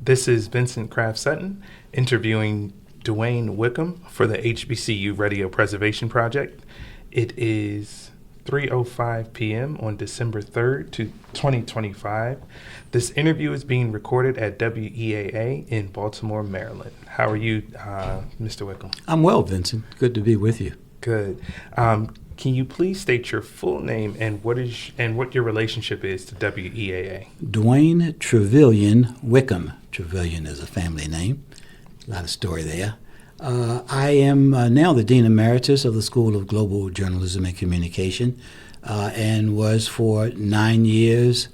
This is Vincentt Craft Sutton interviewing DeWayne Wickham for the HBCU Radio Preservation Project. It is 3:05 p.m. on December 3rd, 2025. This interview is being recorded at WEAA in Baltimore, Maryland. How are you, Mr. Wickham? I'm well, Vincent. Good to be with you. Good. Can you please state your full name and what your relationship is to WEAA? DeWayne Trevelyan Wickham. Trevelyan is a family name. A lot of story there. I am now the Dean Emeritus of the School of Global Journalism and Communication and was for 9 years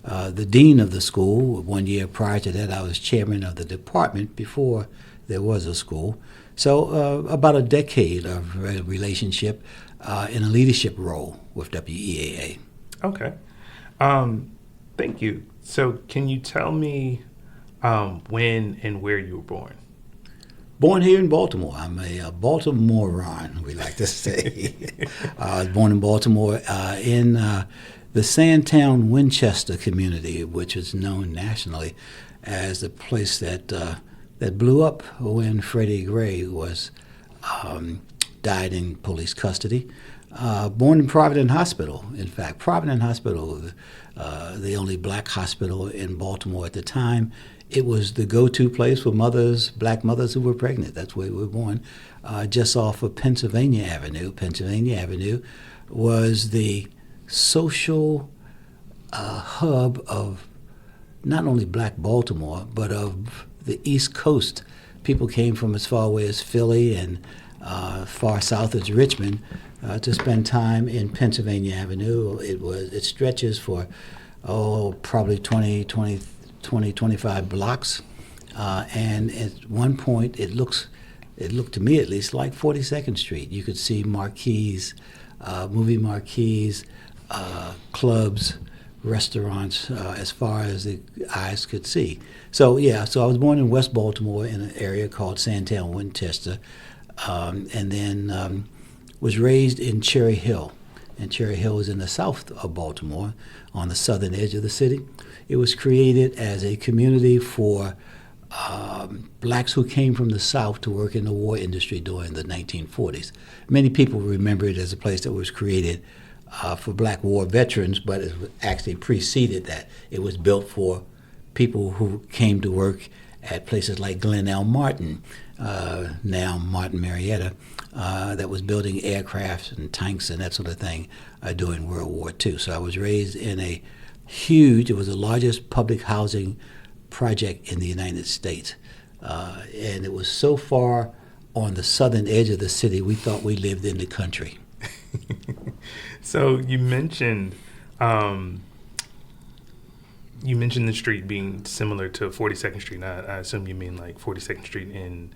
the Dean of the school. 1 year prior to that, I was Chairman of the department before there was a school. So about a decade of relationship in a leadership role with WEAA. Okay. Thank you. So can you tell me when and where you were born? Born here in Baltimore. I'm a Baltimorean, we like to say. I was born in Baltimore in the Sandtown Winchester community, which is known nationally as the place that blew up when Freddie Gray was died in police custody. Born in Providence Hospital. In fact, Providence Hospital, the only black hospital in Baltimore at the time. It was the go-to place for black mothers who were pregnant. That's where we were born, just off of Pennsylvania Avenue. Pennsylvania Avenue was the social hub of not only black Baltimore, but of the East Coast. People came from as far away as Philly and far south as Richmond to spend time in Pennsylvania Avenue. It stretches for probably 25 blocks, and at one point it looked to me at least like 42nd Street. You could see marquees, movie marquees, clubs, restaurants as far as the eyes could see. So I was born in West Baltimore in an area called Sandtown Winchester, and then was raised in Cherry Hill. And Cherry Hill is in the south of Baltimore on the southern edge of the city. It was created as a community for blacks who came from the South to work in the war industry during the 1940s. Many people remember it as a place that was created for black war veterans, but it actually preceded that. It was built for people who came to work at places like Glen L. Martin, now Martin Marietta, that was building aircraft and tanks and that sort of thing during World War II. So I was raised in it was the largest public housing project in the United States. And it was so far on the southern edge of the city, we thought we lived in the country. So you mentioned the street being similar to 42nd Street. I assume you mean like 42nd Street in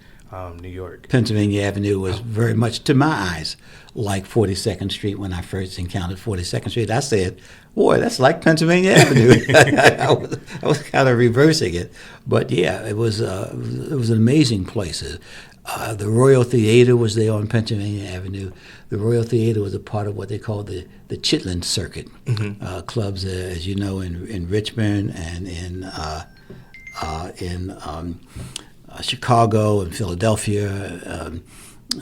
New York. Pennsylvania Avenue was very much, to my eyes, like 42nd Street. When I first encountered 42nd Street, I said, boy, that's like Pennsylvania Avenue. I was kind of reversing it. But yeah, it was an amazing place. The Royal Theater was there on Pennsylvania Avenue. The Royal Theater was a part of what they called the Chitlin Circuit. Mm-hmm. Clubs, as you know, in Richmond and in Chicago and Philadelphia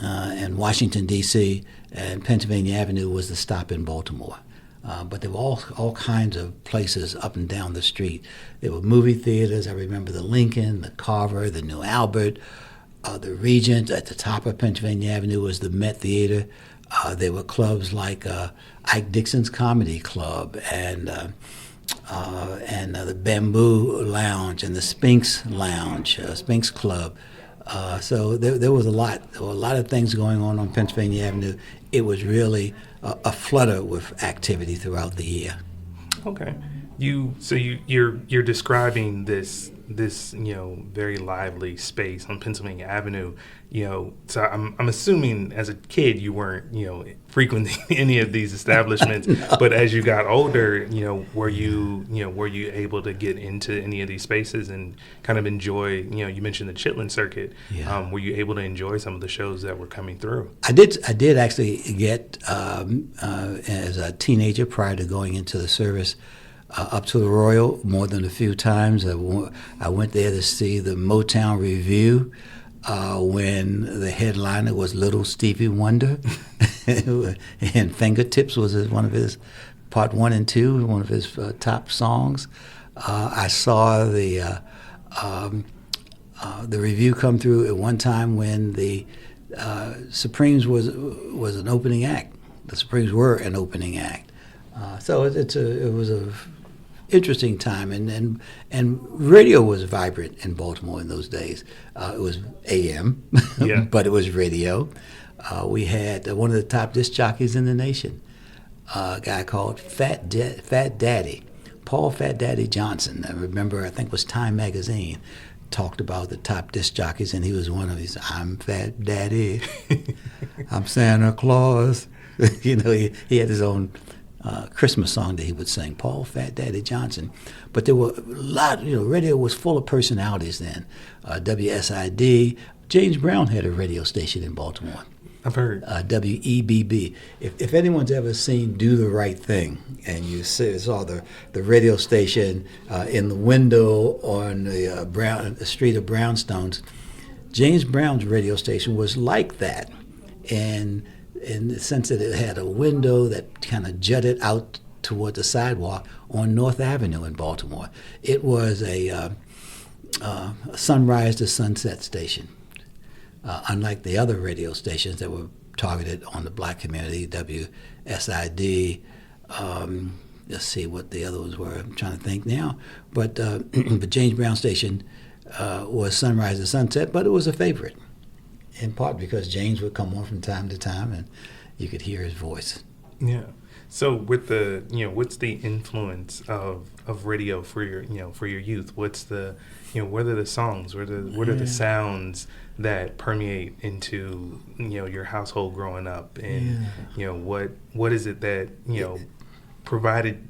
and Washington, D.C., and Pennsylvania Avenue was the stop in Baltimore. But there were all kinds of places up and down the street. There were movie theaters. I remember the Lincoln, the Carver, the New Albert, the Regent. At the top of Pennsylvania Avenue was the Met Theater. There were clubs like Ike Dixon's Comedy Club and the Bamboo Lounge and the Sphinx Lounge, Sphinx Club. So there was a lot. There were a lot of things going on Pennsylvania Avenue. It was really a flutter with activity throughout the year. Okay, you're describing this very lively space on Pennsylvania Avenue. So I'm assuming as a kid you weren't frequenting any of these establishments. No. But as you got older, were you able to get into any of these spaces and kind of enjoy? You mentioned the Chitlin Circuit. Yeah. Were you able to enjoy some of the shows that were coming through? I did actually get as a teenager prior to going into the service. up to the Royal more than a few times. I went there to see the Motown Review when the headliner was Little Stevie Wonder, and Fingertips was one of his part 1 and 2, one of his top songs. I saw the review come through at one time when the Supremes was an opening act. The Supremes were an opening act. So it was a interesting time, and radio was vibrant in Baltimore in those days. It was AM, yeah. but it was radio. We had one of the top disc jockeys in the nation, a guy called Fat Daddy, Paul Fat Daddy Johnson. I remember, I think it was Time Magazine, talked about the top disc jockeys, and he was one of these. I'm Fat Daddy, I'm Santa Claus. You know, he had his own Christmas song that he would sing, Paul Fat Daddy Johnson. But there were a lot, radio was full of personalities then. WSID, James Brown had a radio station in Baltimore. I've heard. WEBB. If anyone's ever seen Do the Right Thing, and you saw the radio station in the window on the street of Brownstones, James Brown's radio station was like that. And in the sense that it had a window that kind of jutted out toward the sidewalk on North Avenue in Baltimore. It was a sunrise to sunset station, unlike the other radio stations that were targeted on the black community, WSID. Let's see what the other ones were. I'm trying to think now. But the James Brown station was sunrise to sunset, but it was a favorite, in part because James would come on from time to time and you could hear his voice. Yeah. So with the, what's the influence of radio for your youth? What's the, what are the songs? What are the sounds that permeate into, your household growing up? And, what is it that, provided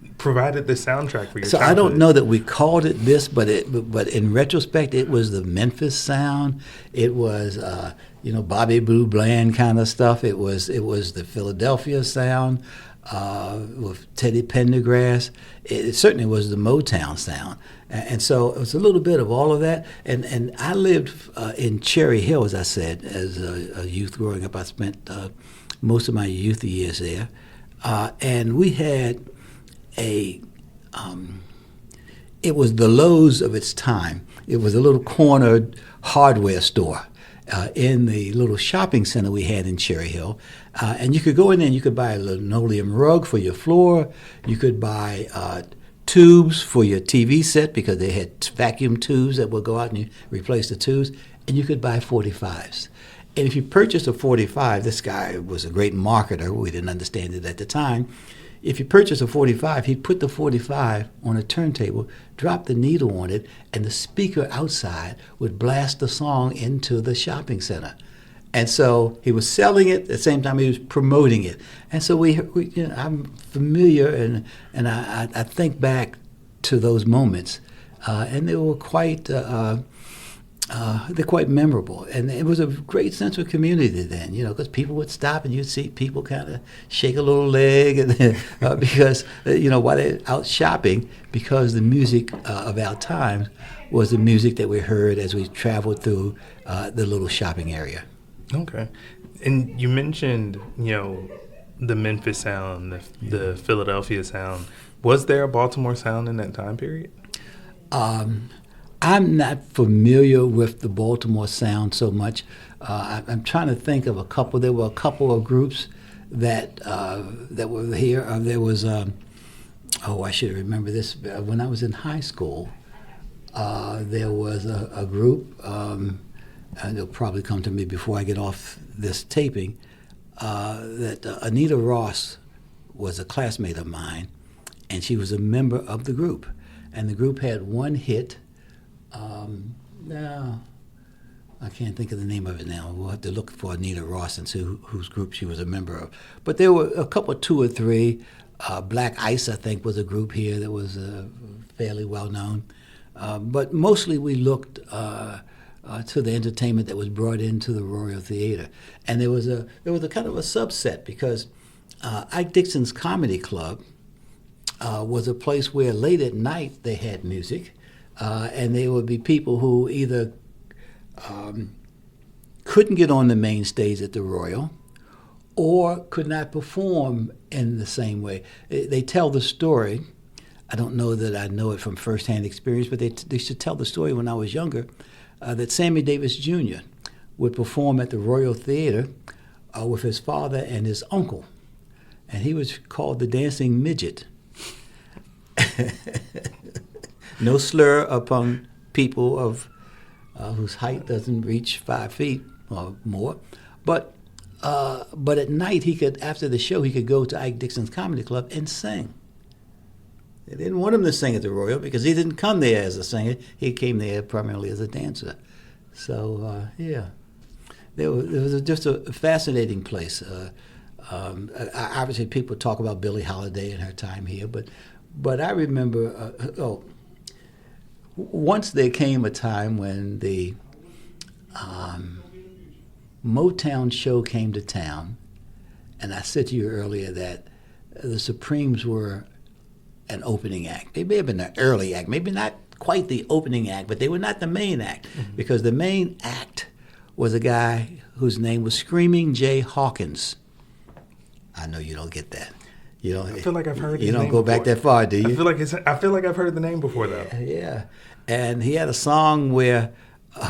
the soundtrack for your So childhood? I don't know that we called it this, but in retrospect, it was the Memphis sound. It was Bobby Blue Bland kind of stuff. It was the Philadelphia sound with Teddy Pendergrass. It certainly was the Motown sound, and so it was a little bit of all of that. And I lived in Cherry Hill, as I said, as a youth growing up. I spent most of my youth years there. And we had it was the Lowe's of its time. It was a little corner hardware store in the little shopping center we had in Cherry Hill. And you could go in there and you could buy a linoleum rug for your floor. You could buy tubes for your TV set because they had vacuum tubes that would go out and you replace the tubes. And you could buy 45s. And if you purchased a 45, this guy was a great marketer. We didn't understand it at the time. If you purchased a 45, he'd put the 45 on a turntable, drop the needle on it, and the speaker outside would blast the song into the shopping center. And so he was selling it at the same time he was promoting it. And so I'm familiar, and I think back to those moments, and they were quite. They're quite memorable, and it was a great sense of community then, because people would stop and you'd see people kind of shake a little leg, and because while they're out shopping, because the music of our times was the music that we heard as we traveled through the little shopping area. Okay, and you mentioned the Memphis sound, the Philadelphia sound. Was there a Baltimore sound in that time period? I'm not familiar with the Baltimore sound so much. I'm trying to think of a couple. There were a couple of groups that were here. There was, I should remember this. When I was in high school, there was a group, and it'll probably come to me before I get off this taping, that Anita Ross was a classmate of mine, and she was a member of the group. And the group had one hit. Now, I can't think of the name of it now. We'll have to look for Anita Ross and see whose group she was a member of. But there were a couple, 2 or 3. Black Ice, I think, was a group here that was fairly well known. But mostly we looked to the entertainment that was brought into the Royal Theater. And there was a kind of a subset because Ike Dixon's Comedy Club was a place where late at night they had music, and there would be people who either couldn't get on the main stage at the Royal or could not perform in the same way. They tell the story. I don't know that I know it from firsthand experience, but they should tell the story when I was younger, that Sammy Davis Jr. would perform at the Royal Theater with his father and his uncle. And he was called the Dancing Midget. No slur upon people of whose height doesn't reach 5 feet or more. But at night, he could, after the show, he could go to Ike Dixon's Comedy Club and sing. They didn't want him to sing at the Royal because he didn't come there as a singer. He came there primarily as a dancer. So, yeah. There was just a fascinating place. Obviously, people talk about Billie Holiday and her time here, but I remember, once there came a time when the Motown show came to town, and I said to you earlier that the Supremes were an opening act. They may have been an early act, maybe not quite the opening act, but they were not the main act, because the main act was a guy whose name was Screaming Jay Hawkins. I know you don't get that. You don't. I feel like I've heard his You don't name go back before. that far, do you? I feel like I've heard the name before, though. Yeah. And he had a song where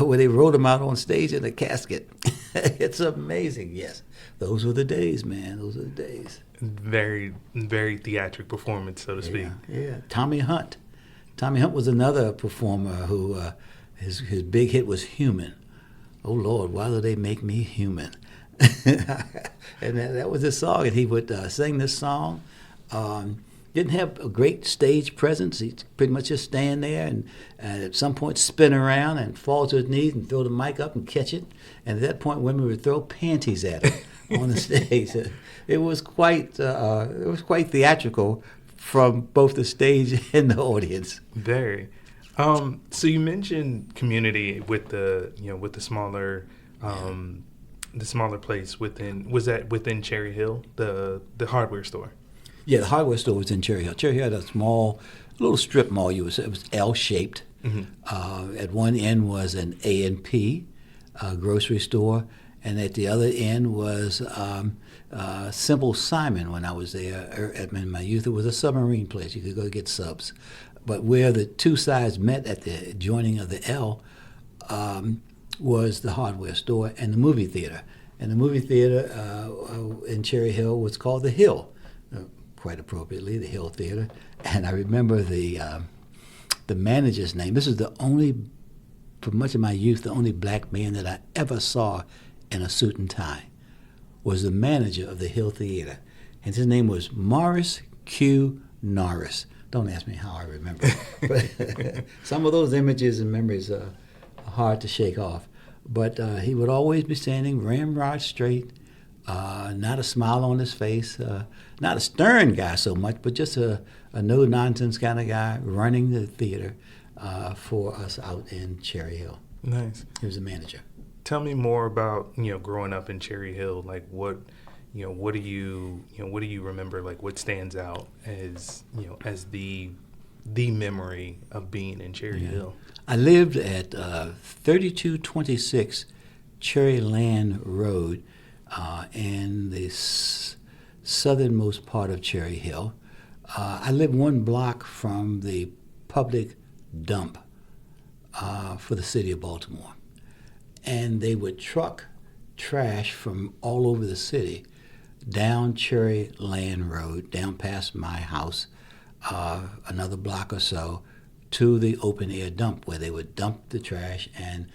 they wrote him out on stage in a casket. It's amazing. Yes. Those were the days, man. Those were the days. Very, very theatric performance, so to speak. Yeah. Tommy Hunt. Tommy Hunt was another performer who his big hit was Human. Oh, Lord, why do they make me human? And that was his song, and he would sing this song. Didn't have a great stage presence. He'd pretty much just stand there and at some point spin around and fall to his knees and throw the mic up and catch it. And at that point, women would throw panties at him on the stage. It was quite theatrical from both the stage and the audience. Very. So you mentioned community with the smaller place within. Was that within Cherry Hill, the hardware store? Yeah, the hardware store was in Cherry Hill. Cherry Hill had a little strip mall. It was L-shaped. Mm-hmm. At one end was an A&P grocery store, and at the other end was Simple Simon. When I was there in my youth, it was a submarine place. You could go get subs. But where the two sides met at the joining of the L was the hardware store and the movie theater. And the movie theater in Cherry Hill was called The Hill. Quite appropriately, the Hill Theater. And I remember the manager's name. This is for much of my youth, the only black man that I ever saw in a suit and tie was the manager of the Hill Theater. And his name was Morris Q. Norris. Don't ask me how I remember. But some of those images and memories are hard to shake off. But he would always be standing ramrod straight, not a smile on his face, not a stern guy so much, but just a no-nonsense kind of guy running the theater for us out in Cherry Hill. Nice. He was the manager. Tell me more about growing up in Cherry Hill. Like what do you remember? Like what stands out as as the memory of being in Cherry Hill? I lived at 3226 Cherryland Road in the southernmost part of Cherry Hill. I lived one block from the public dump for the city of Baltimore. And they would truck trash from all over the city down Cherryland Road, down past my house, another block or so, to the open-air dump, where they would dump the trash and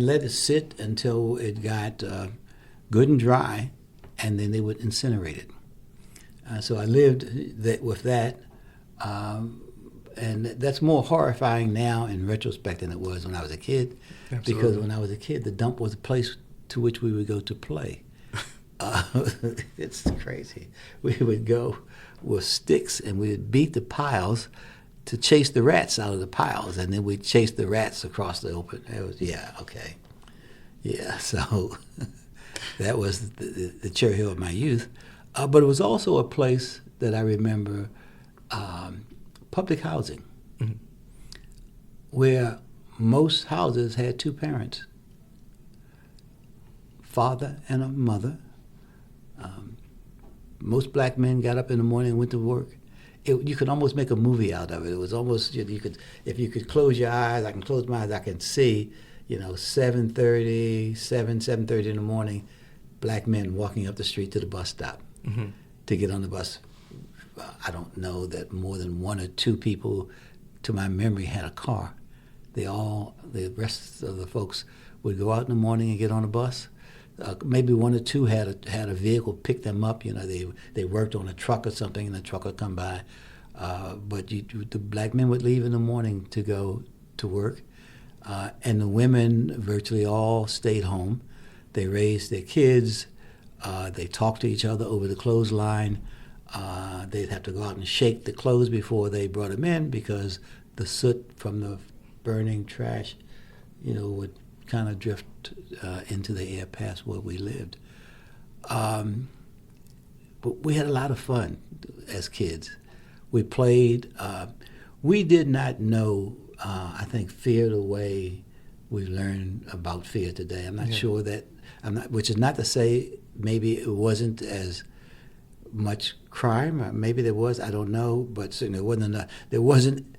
let it sit until it got good and dry, and then they would incinerate it. So I lived with that, and that's more horrifying now in retrospect than it was when I was a kid. Absolutely. Because when I was a kid, the dump was a place to which we would go to play. It's crazy. We would go with sticks and we would beat the piles to chase the rats out of the piles, and then we'd chase the rats across the open. It was, okay. Yeah, so that was the Cherry Hill of my youth. But it was also a place that I remember public housing, Mm-hmm. where most houses had two parents, father and a mother. Most black men got up in the morning and went to work. You could almost make a movie out of it. It was almost, you could, if you could close your eyes, I can close my eyes, I can see, 7:30 in the morning, black men walking up the street to the bus stop Mm-hmm. to get on the bus. I don't know that more than one or two people, to my memory, had a car. The rest of the folks would go out in the morning and get on a bus. Maybe one or two had a vehicle pick them up. They worked on a truck or something, and the truck would come by. But the black men would leave in the morning to go to work, and the women virtually all stayed home. They raised their kids. They talked to each other over the clothesline. They'd have to go out and shake the clothes before they brought them in because the soot from the burning trash, would kind of drift into the air past where we lived. But we had a lot of fun as kids. We played. We did not know, I think, fear the way we learn about fear today. I'm not sure that, which is not to say maybe it wasn't as much crime. Or maybe there was, I don't know, but certainly there wasn't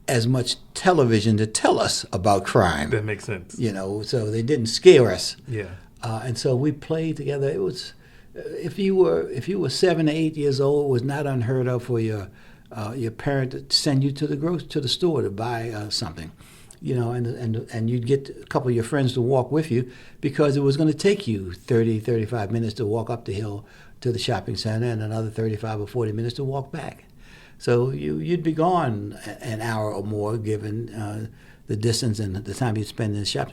as much television to tell us about crime. That makes sense. So they didn't scare us. Yeah. And so we played together. It was, if you were 7 to 8 years old, it was not unheard of for your parent to send you to the store to buy something, and you'd get a couple of your friends to walk with you because it was going to take you 30, 35 minutes to walk up the hill to the shopping center and another 35 or 40 minutes to walk back. So you'd be gone an hour or more, given the distance and the time you'd spend in the shop.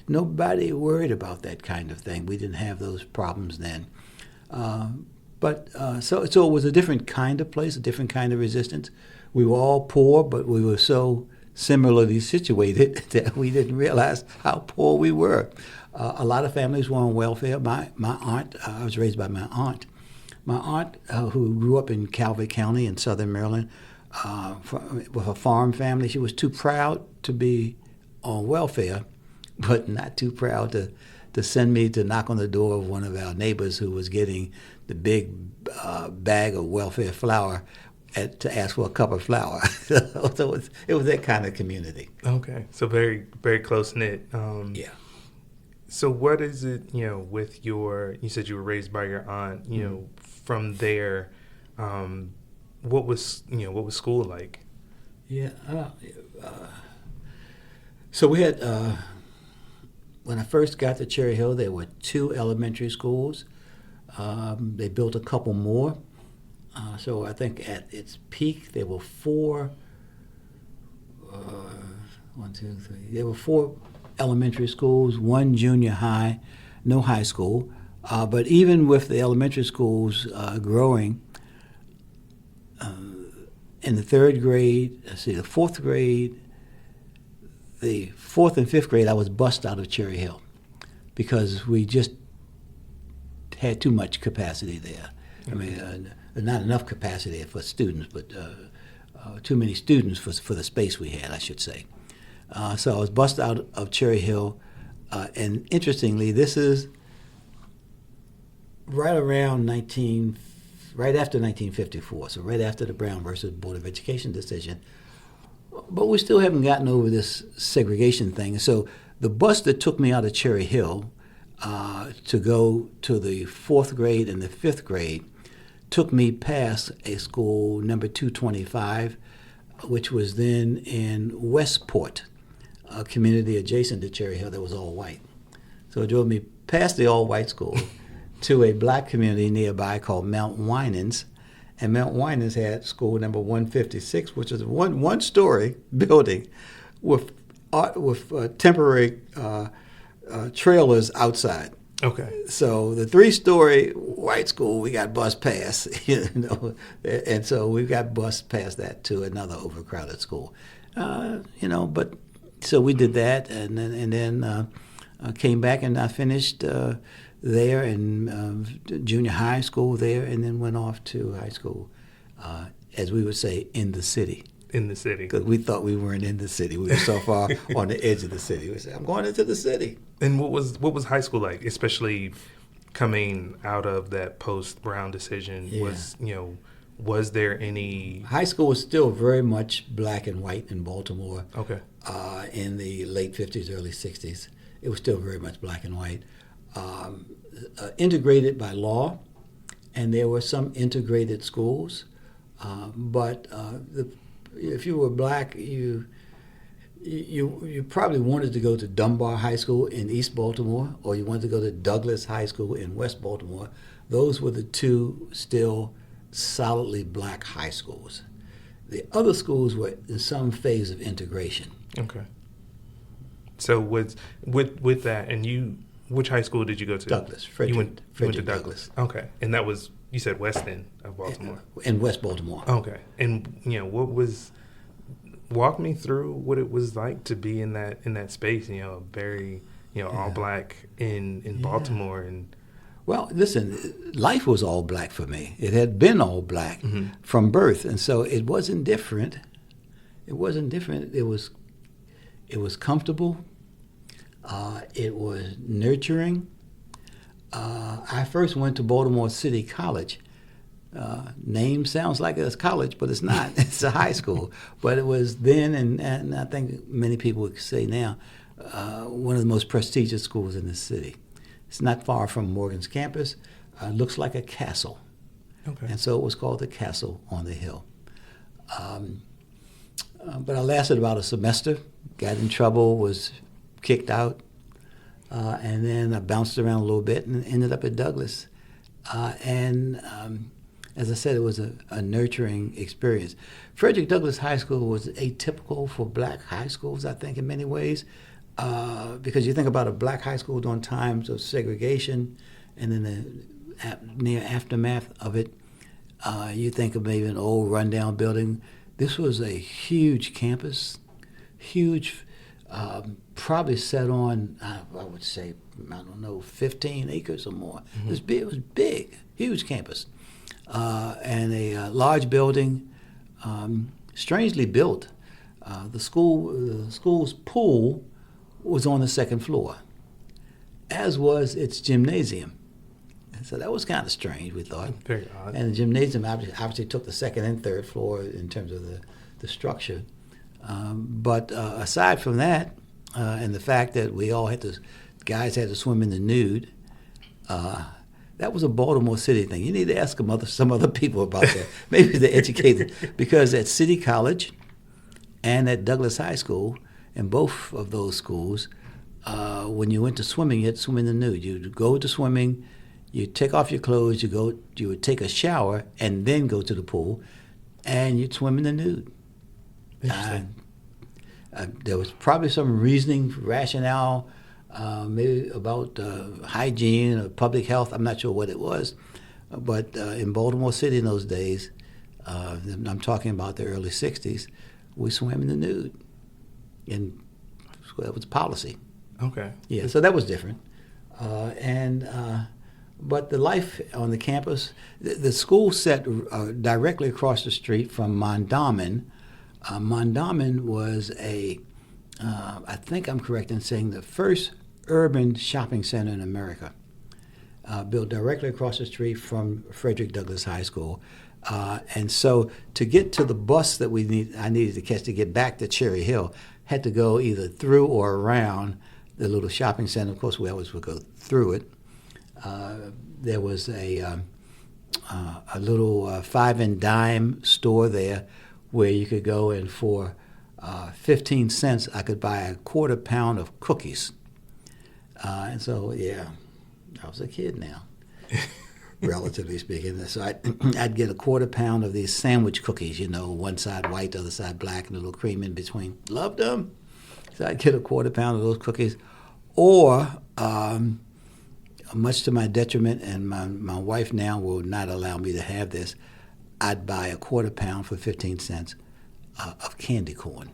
Nobody worried about that kind of thing. We didn't have those problems then. So it was a different kind of place, a different kind of resistance. We were all poor, but we were so similarly situated that we didn't realize how poor we were. A lot of families were on welfare. My aunt, I was raised by my aunt. My aunt, who grew up in Calvert County in southern Maryland, with a farm family, she was too proud to be on welfare, but not too proud to send me to knock on the door of one of our neighbors who was getting the big bag of welfare flour to ask for a cup of flour. So it was that kind of community. Okay, so very, very close-knit. Yeah. So what is it, with you said you were raised by your aunt, from there, what was school like? Yeah. So we had, when I first got to Cherry Hill, there were 2 elementary schools. They built a couple more. So I think at its peak, there were 4, 1, 2, 3. There were 4 elementary schools, 1 junior high, no high school. But even with the elementary schools growing, in the 3rd grade, the 4th grade, the 4th and 5th grade, I was bussed out of Cherry Hill because we just had too much capacity there. I mean, not enough capacity for students, but too many students for the space we had, I should say. So I was bussed out of Cherry Hill, and interestingly, this is right after 1954, so right after the Brown versus Board of Education decision. But we still haven't gotten over this segregation thing. So the bus that took me out of Cherry Hill to go to the 4th grade and the 5th grade took me past a school, number 225, which was then in Westport, a community adjacent to Cherry Hill that was all white. So it drove me past the all-white school to a black community nearby called Mount Winans. And Mount Winans had school number 156, which is a one-story building with temporary trailers outside. Okay. So the 3-story white school, we got bus pass, and so we got bus past that to another overcrowded school, But so we did that, and then came back and I finished there in junior high school there, and then went off to high school as we would say, in the city. In the city. Because we thought we weren't in the city. We were so far on the edge of the city. We said, I'm going into the city. And what was high school like, especially coming out of that post-Brown decision? Yeah. Was there any... High school was still very much black and white in Baltimore. Okay. In the late 50s, early 60s. It was still very much black and white. Integrated by law, and there were some integrated schools. But if you were black, you probably wanted to go to Dunbar High School in East Baltimore, or you wanted to go to Douglas High School in West Baltimore. Those were the two still solidly black high schools. The other schools were in some phase of integration. Okay. So with that, and which high school did you go to? Douglas. You went to Douglas. Okay. And that was, you said West End of Baltimore. In West Baltimore. Okay. And walk me through what it was like to be in that space, very, all black in Baltimore. And well, listen, life was all black for me. It had been all black from birth, and so it wasn't different. It wasn't different. It was comfortable. It was nurturing. I first went to Baltimore City College. Name sounds like it's college, but it's not. It's a high school. But it was then, and I think many people would say now, one of the most prestigious schools in the city. It's not far from Morgan's campus. Looks like a castle. Okay. And so it was called the Castle on the Hill. But I lasted about a semester, got in trouble, was kicked out, and then I bounced around a little bit and ended up at Douglas. As I said, it was a nurturing experience. Frederick Douglass High School was atypical for black high schools, I think, in many ways, because you think about a black high school during times of segregation and then the near aftermath of it. You think of maybe an old rundown building. This was a huge campus, huge, probably set on, I would say, 15 acres or more. Mm-hmm. It was big, huge campus. And a large building, strangely built. The school's pool was on the second floor, as was its gymnasium. And so that was kind of strange, we thought. Very odd. And the gymnasium obviously took the second and third floor in terms of the structure. But aside from that, and the fact that guys had to swim in the nude, that was a Baltimore City thing. You need to ask some other people about that. Maybe they're educated. Because at City College and at Douglas High School, in both of those schools, when you went to swimming, you had to swim in the nude. You'd go to swimming, you'd take off your clothes, you would take a shower, and then go to the pool, and you'd swim in the nude. There was probably some reasoning, rationale, maybe about hygiene or public health. I'm not sure what it was. But in Baltimore City in those days, I'm talking about the early 60s, we swam in the nude. And that was policy. Okay. Yeah, so that was different. But the life on the campus, the school sat directly across the street from Mondawmin. Mondawmin was I think I'm correct in saying, the first urban shopping center in America, built directly across the street from Frederick Douglass High School. And so to get to the bus that I needed to catch to get back to Cherry Hill, had to go either through or around the little shopping center. Of course, we always would go through it. There was a little 5 and dime store there where you could go, and for 15 cents I could buy a quarter pound of cookies. And so, yeah, I was a kid now, relatively speaking. So I'd get a quarter pound of these sandwich cookies, one side white, the other side black, and a little cream in between. Loved them. So I'd get a quarter pound of those cookies. Or, much to my detriment, and my wife now will not allow me to have this, I'd buy a quarter pound for 15 cents of candy corn.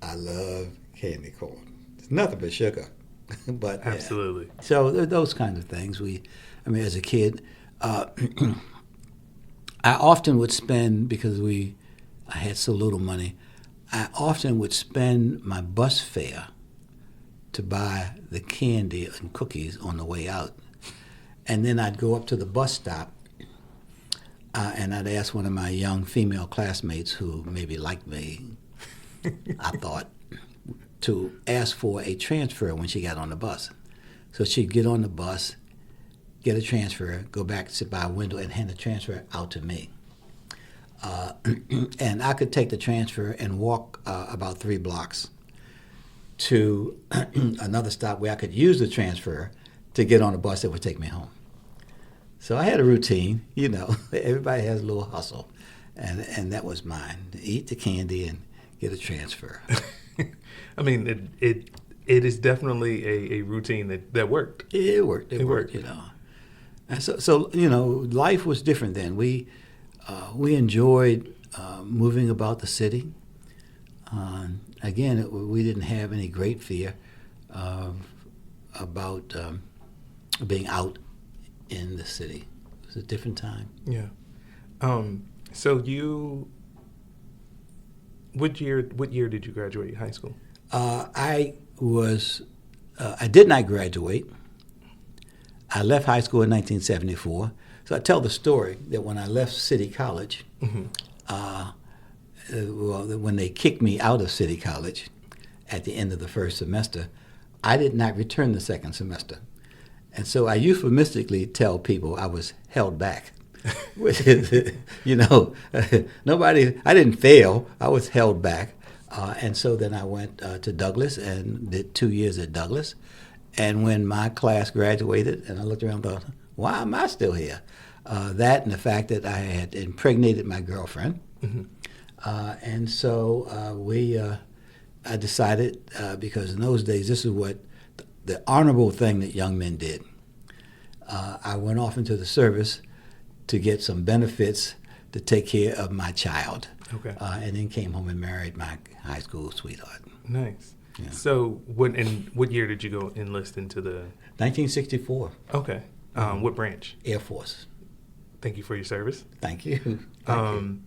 I love candy corn. It's nothing but sugar. But absolutely. Yeah. So those kinds of things. As a kid, I often would spend, because I had so little money, I often would spend my bus fare to buy the candy and cookies on the way out. And then I'd go up to the bus stop and I'd ask one of my young female classmates who maybe liked me, I thought, to ask for a transfer when she got on the bus. So she'd get on the bus, get a transfer, go back, sit by a window, and hand the transfer out to me. And I could take the transfer and walk about 3 blocks to another stop where I could use the transfer to get on a bus that would take me home. So I had a routine, you know. Everybody has a little hustle, and that was mine: to eat the candy and get a transfer. I mean, it is definitely a routine that worked. It worked. It worked. You know. And so you know, life was different then. We enjoyed moving about the city. Again, we didn't have any great fear about being out in the city. It was a different time. Yeah. So what year did you graduate high school? I did not graduate. I left high school in 1974. So I tell the story that when I left City College, when they kicked me out of City College at the end of the first semester, I did not return the second semester. And so I euphemistically tell people I was held back. Which is, you know, I didn't fail, I was held back. And so then I went to Douglas and did 2 years at Douglas. And when my class graduated, and I looked around and thought, why am I still here? That and the fact that I had impregnated my girlfriend. Mm-hmm. And so I decided, because in those days, this is what the honorable thing that young men did. I went off into the service to get some benefits to take care of my child. Okay. And then came home and married my high school sweetheart. Nice. Yeah. So what year did you go enlist into the? 1964. Okay. What branch? Air Force. Thank you for your service. Thank you. Thank you.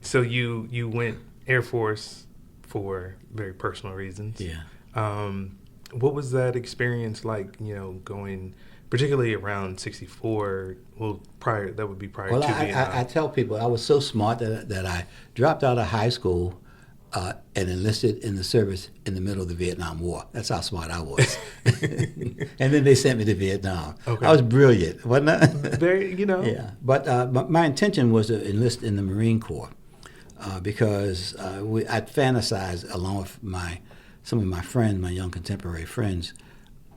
So you went Air Force for very personal reasons. Yeah. What was that experience like, you know, going particularly around 64? Well, that would be prior to Vietnam. I tell people I was so smart that I dropped out of high school and enlisted in the service in the middle of the Vietnam War. That's how smart I was. And then they sent me to Vietnam. Okay. I was brilliant, wasn't I? Very, you know. Yeah. But my intention was to enlist in the Marine Corps because I'd fantasized along with some of my friends, my young contemporary friends,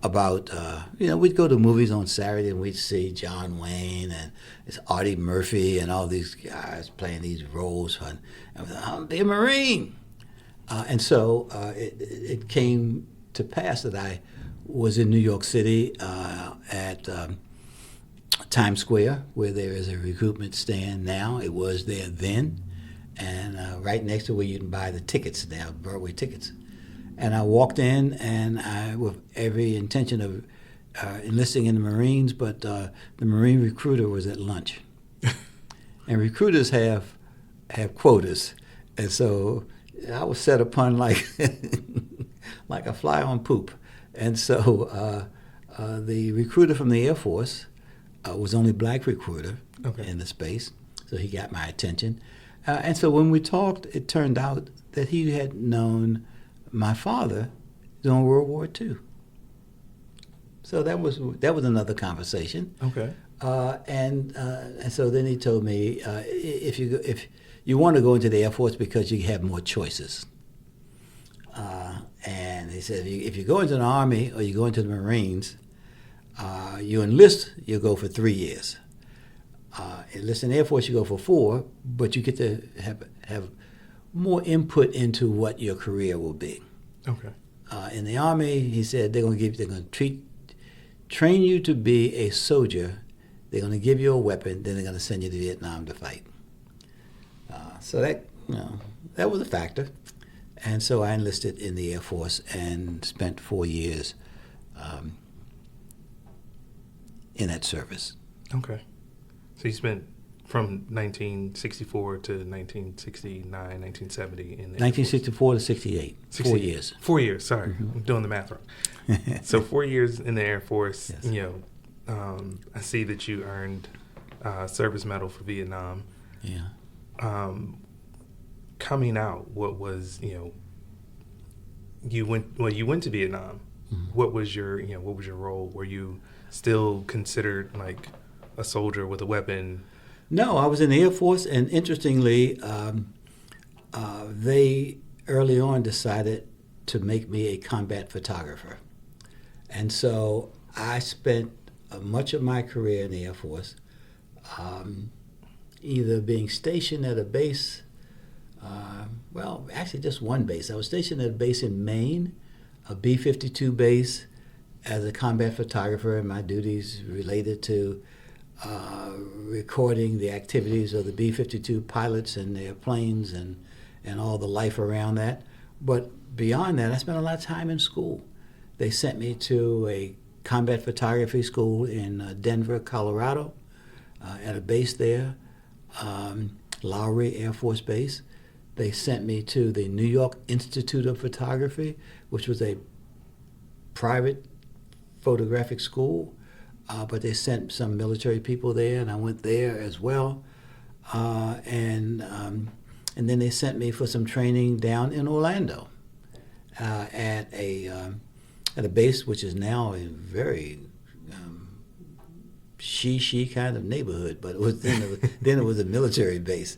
about, we'd go to movies on Saturday and we'd see John Wayne and it's Artie Murphy and all these guys playing these roles. And I was like, I'll be a Marine. And so it came to pass that I was in New York City at Times Square, where there is a recruitment stand now. It was there then. And right next to where you can buy the tickets now, Broadway tickets. And I walked in, and with every intention of enlisting in the Marines, but the Marine recruiter was at lunch. And recruiters have quotas, and so I was set upon like like a fly on poop. And so the recruiter from the Air Force was only black recruiter in the space, so he got my attention. And so when we talked, it turned out that he had known my father during World War II. So that was another conversation. Okay. And so then he told me if you want to go into the Air Force because you have more choices. And he said if you go into the Army or you go into the Marines, you enlist, you go for 3 years. Enlist in the Air Force, you go for 4, but you get to have more input into what your career will be. Okay. In the Army, he said they're going to train you to be a soldier. They're going to give you a weapon. Then they're going to send you to Vietnam to fight. So that was a factor, and so I enlisted in the Air Force and spent 4 years in that service. Okay. So you spent from 1964 to 1969, 1970 in the 1964 to 68, 4 years. 4 years, sorry. I'm doing the math wrong. So 4 years in the Air Force, Yes. I see that you earned service medal for Vietnam. Yeah. Coming out, what was, you went to Vietnam. Mm-hmm. What was your role? Were you still considered like a soldier with a weapon? No, I was in the Air Force, and interestingly, they early on decided to make me a combat photographer. And so I spent much of my career in the Air Force either being stationed at a base, actually just one base. I was stationed at a base in Maine, a B-52 base, as a combat photographer, and my duties related to recording the activities of the B-52 pilots and their planes and all the life around that. But beyond that, I spent a lot of time in school. They sent me to a combat photography school in Denver, Colorado, at a base there, Lowry Air Force Base. They sent me to the New York Institute of Photography, which was a private photographic school, but they sent some military people there, and I went there as well. And then they sent me for some training down in Orlando at a base which is now a very she kind of neighborhood, but it was then it was a military base.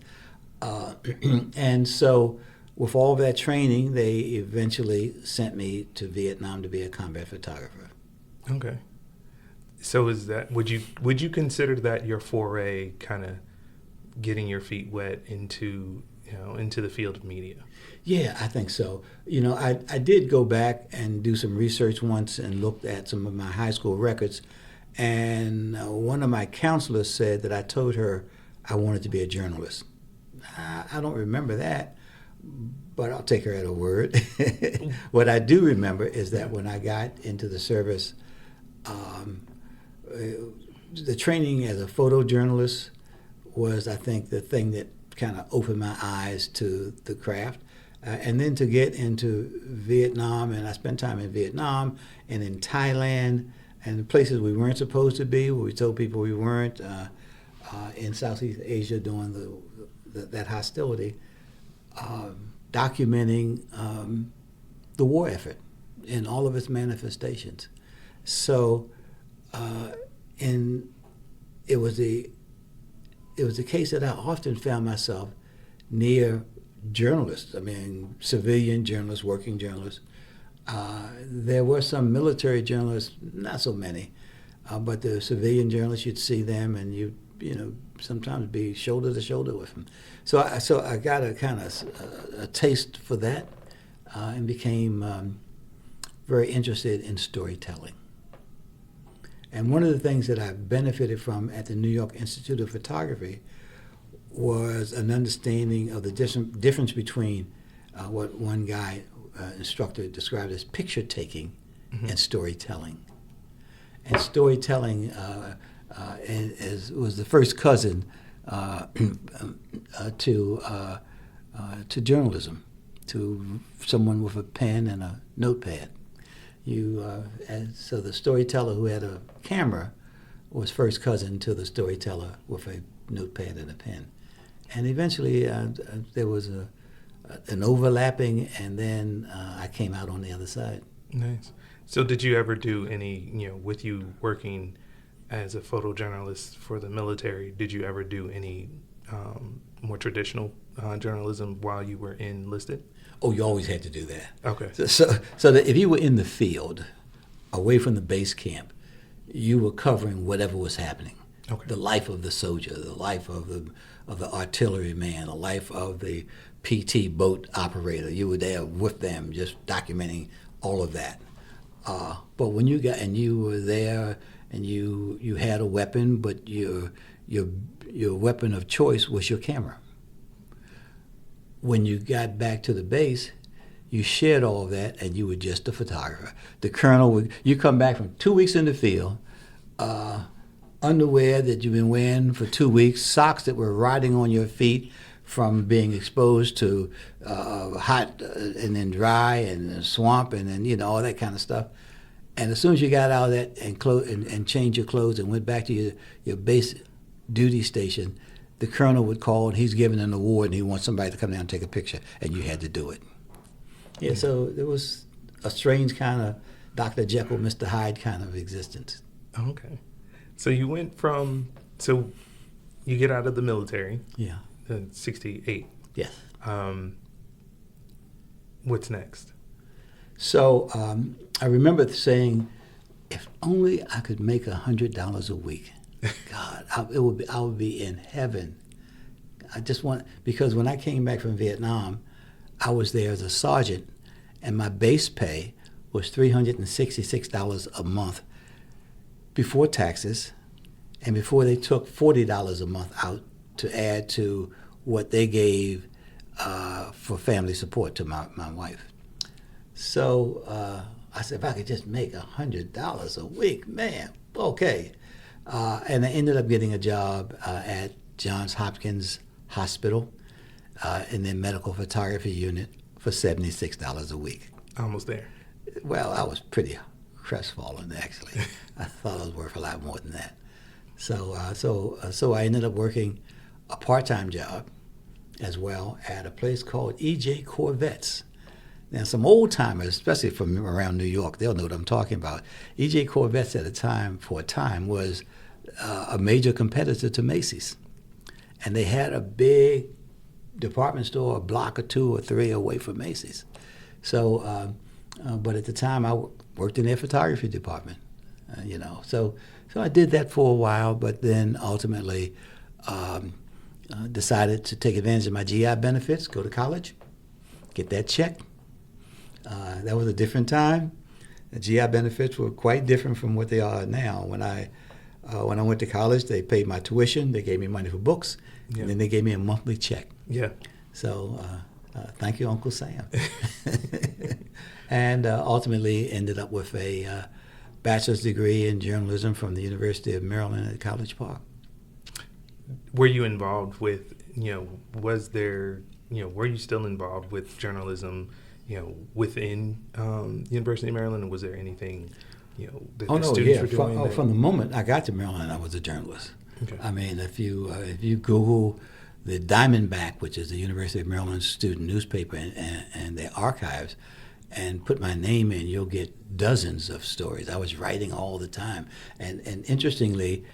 And so with all of that training, they eventually sent me to Vietnam to be a combat photographer. Okay. So would you consider that your foray, kind of getting your feet wet into the field of media? Yeah, I think so. I did go back and do some research once and looked at some of my high school records, and one of my counselors said that I told her I wanted to be a journalist. I don't remember that, but I'll take her at her word. What I do remember is that when I got into the service, the training as a photojournalist was, I think, the thing that kind of opened my eyes to the craft. And then to get into Vietnam, and I spent time in Vietnam and in Thailand and places we weren't supposed to be, where we told people we weren't, in Southeast Asia during that hostility, documenting the war effort in all of its manifestations. So, it was a case that I often found myself near journalists. I mean, civilian journalists, working journalists. There were some military journalists, not so many, but the civilian journalists, you'd see them, and you sometimes be shoulder to shoulder with them. So I got a kind of a taste for that, and became very interested in storytelling. And one of the things that I benefited from at the New York Institute of Photography was an understanding of the difference between what one guy, instructor, described as picture taking and storytelling. And storytelling was the first cousin to journalism, to someone with a pen and a notepad. And so the storyteller who had a camera was first cousin to the storyteller with a notepad and a pen. And eventually there was an overlapping, and then I came out on the other side. Nice. So did you ever do any, with you working as a photojournalist for the military, did you ever do any more traditional journalism while you were enlisted? Oh, you always had to do that. Okay. So that if you were in the field, away from the base camp, you were covering whatever was happening. Okay. The life of the soldier, the life of the artilleryman, the life of the PT boat operator. You were there with them, just documenting all of that. But when you were there, and you had a weapon, but your weapon of choice was your camera. When you got back to the base, you shared all of that, and you were just a photographer. The colonel you come back from 2 weeks in the field, underwear that you've been wearing for 2 weeks, socks that were rotting on your feet from being exposed to hot and then dry and swamp and then, you know, all that kind of stuff. And as soon as you got out of that and changed your clothes and went back to your base duty station, the colonel would call and he's giving an award and he wants somebody to come down and take a picture, and you had to do it. Yeah, so it was a strange kind of Dr. Jekyll, Mr. Hyde kind of existence. Okay. So you so you get out of the military. Yeah. 68. Yes. What's next? So I remember saying, if only I could make $100 a week. God, I would be in heaven. Because when I came back from Vietnam, I was there as a sergeant, and my base pay was $366 a month before taxes, and before they took $40 a month out to add to what they gave for family support to my wife. So I said, if I could just make $100 a week, man, okay. And I ended up getting a job at Johns Hopkins Hospital in their medical photography unit for $76 a week. Almost there. Well, I was pretty crestfallen, actually. I thought I was worth a lot more than that. So I ended up working a part-time job as well at a place called EJ Corvettes. Now, some old-timers, especially from around New York, they'll know what I'm talking about. EJ Corvettes for a time, was a major competitor to Macy's. And they had a big department store a block or two or three away from Macy's. So, but at the time, I worked in their photography department, you know. So I did that for a while, but then ultimately decided to take advantage of my GI benefits, go to college, get that check. That was a different time. The GI benefits were quite different from what they are now. When I went to college, they paid my tuition, they gave me money for books, yeah. And then they gave me a monthly check. Yeah. So thank you, Uncle Sam. And ultimately ended up with a bachelor's degree in journalism from the University of Maryland at College Park. Were you involved with, were you still involved with journalism, within University of Maryland, or was there anything, that the students were doing? From the moment I got to Maryland, I was a journalist. Okay. I mean, if you Google the Diamondback, which is the University of Maryland student newspaper, and their archives, and put my name in, you'll get dozens of stories. I was writing all the time, and interestingly,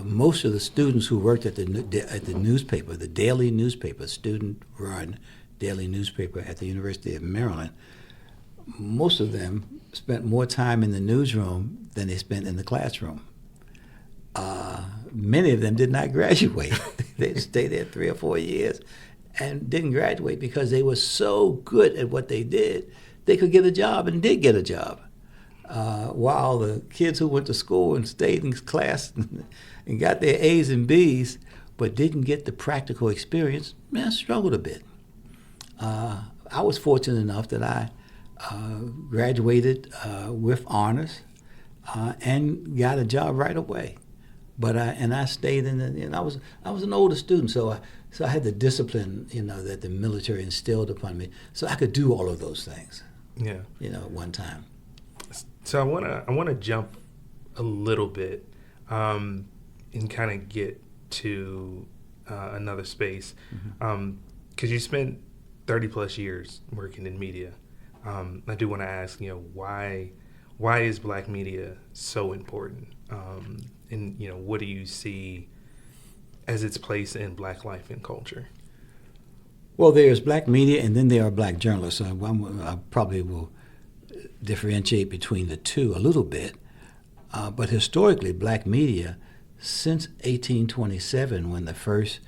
most of the students who worked at the newspaper, the daily newspaper, student-run daily newspaper at the University of Maryland, most of them spent more time in the newsroom than they spent in the classroom. Many of them did not graduate. They stayed there 3 or 4 years and didn't graduate because they were so good at what they did, they could get a job and did get a job. While the kids who went to school and stayed in class and got their A's and B's but didn't get the practical experience, struggled a bit. I was fortunate enough that I graduated with honors and got a job right away. But I stayed I was an older student, so I had the discipline, that the military instilled upon me, so I could do all of those things. Yeah. At one time. So I wanna jump a little bit and kind of get to another space, because you spent 30 plus years working in media. I do want to ask, why is Black media so important? And what do you see as its place in Black life and culture? Well, there's Black media, and then there are Black journalists. So I probably will differentiate between the two a little bit. But historically, Black media, since 1827, when the first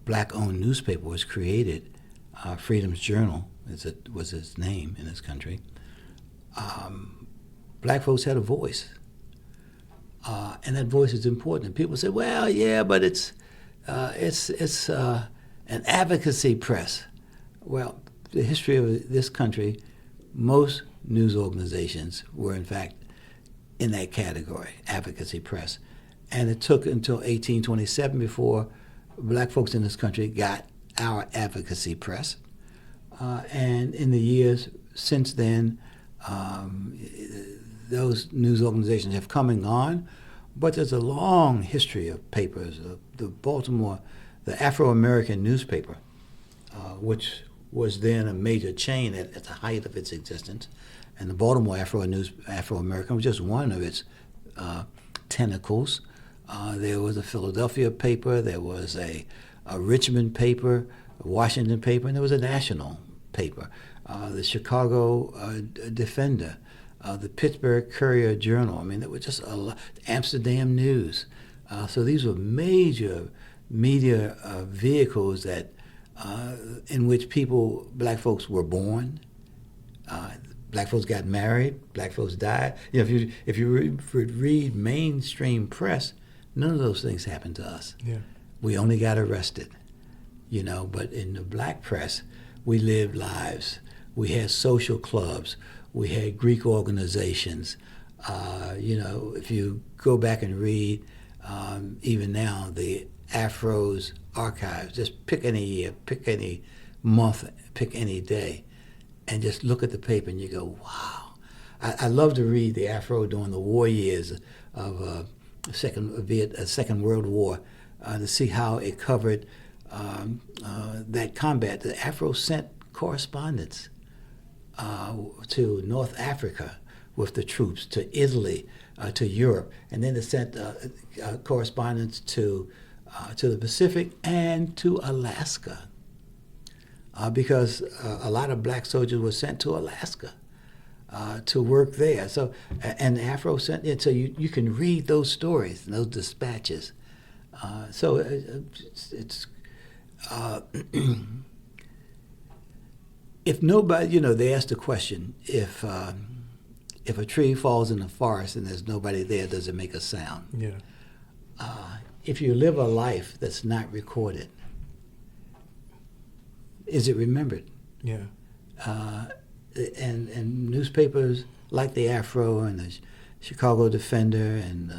Black-owned newspaper was created, Freedom's Journal was its name in this country, Black folks had a voice. And that voice is important. And people say, well, yeah, but it's an advocacy press. Well, the history of this country, most news organizations were, in fact, in that category, advocacy press. And it took until 1827 before black folks in this country got our advocacy press. And in the years since then, those news organizations have come and gone, but there's a long history of papers. The Baltimore, the Afro-American newspaper, which was then a major chain at the height of its existence, and the Baltimore Afro-American was just one of its tentacles. There was a Philadelphia paper, there was a Richmond paper, a Washington paper, and there was a national paper. The Chicago Defender, the Pittsburgh Courier Journal. I mean, there was just a lot. Amsterdam News. So these were major media vehicles that in which black folks were born. Black folks got married. Black folks died. You know, if you read mainstream press, none of those things happened to us. Yeah. We only got arrested, you know. But in the black press, we lived lives. We had social clubs. We had Greek organizations. You know, if you go back and read, even now, the Afro's archives, just pick any year, pick any month, pick any day, and just look at the paper and you go, wow. I love to read the Afro during the war years of Second World War to see how it covered that combat. The Afro sent correspondence to North Africa with the troops, to Italy, to Europe, and then it sent correspondence to the Pacific and to Alaska, because a lot of black soldiers were sent to Alaska to work there. So, and the Afro sent it, so you can read those stories and those dispatches. So it's if nobody, you know, they asked the question, if a tree falls in the forest and there's nobody there, does it make a sound? Yeah. If you live a life that's not recorded, is it remembered? Yeah. And newspapers like the Afro and the Chicago Defender and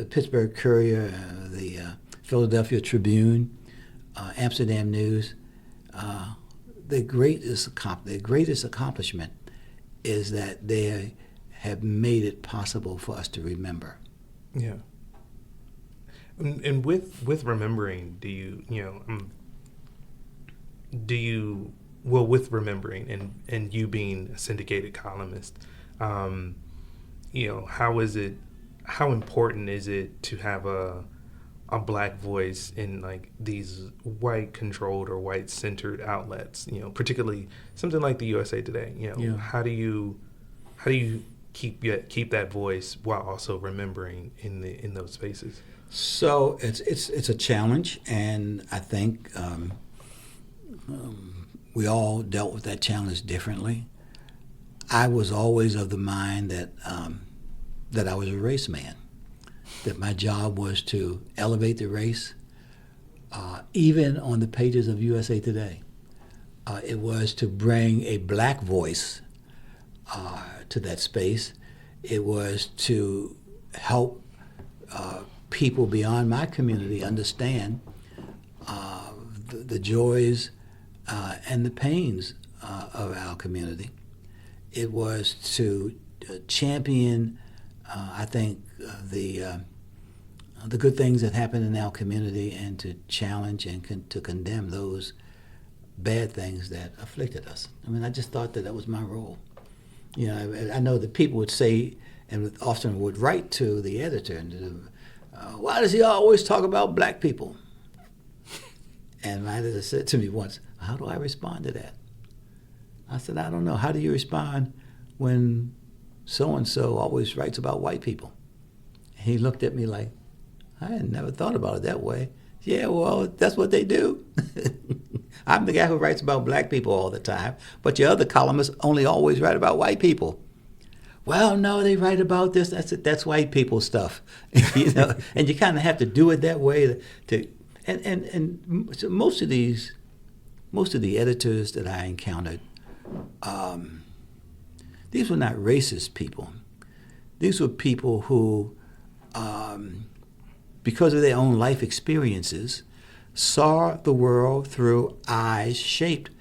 Pittsburgh Courier, the Philadelphia Tribune, Amsterdam News, their greatest accomplishment is that they have made it possible for us to remember. Yeah. And with remembering, with remembering and you being a syndicated columnist, how important is it to have a black voice in like these white controlled or white centered outlets, you know, particularly something like the USA Today, you know, Yeah. how do you keep that voice while also remembering in those spaces? So it's a challenge, and I think we all dealt with that challenge differently. I was always of the mind that I was a race man, that my job was to elevate the race, even on the pages of USA Today. It was to bring a black voice to that space. It was to help people beyond my community understand the joys and the pains of our community. It was to champion, I think, the good things that happen in our community, and to challenge and to condemn those bad things that afflicted us. I mean, I just thought that was my role. You know, I know that people would say, and often would write to the editor, and why does he always talk about black people? And my editor said to me once, how do I respond to that? I said, I don't know. How do you respond when so-and-so always writes about white people? He looked at me like, I had never thought about it that way. Yeah, well, that's what they do. I'm the guy who writes about black people all the time, but your other columnists only always write about white people. Well, no, they write about this. That's white people stuff, you know. And you kind of have to do it that way and so most of the editors that I encountered, these were not racist people. These were people who because of their own life experiences, saw the world through eyes shaped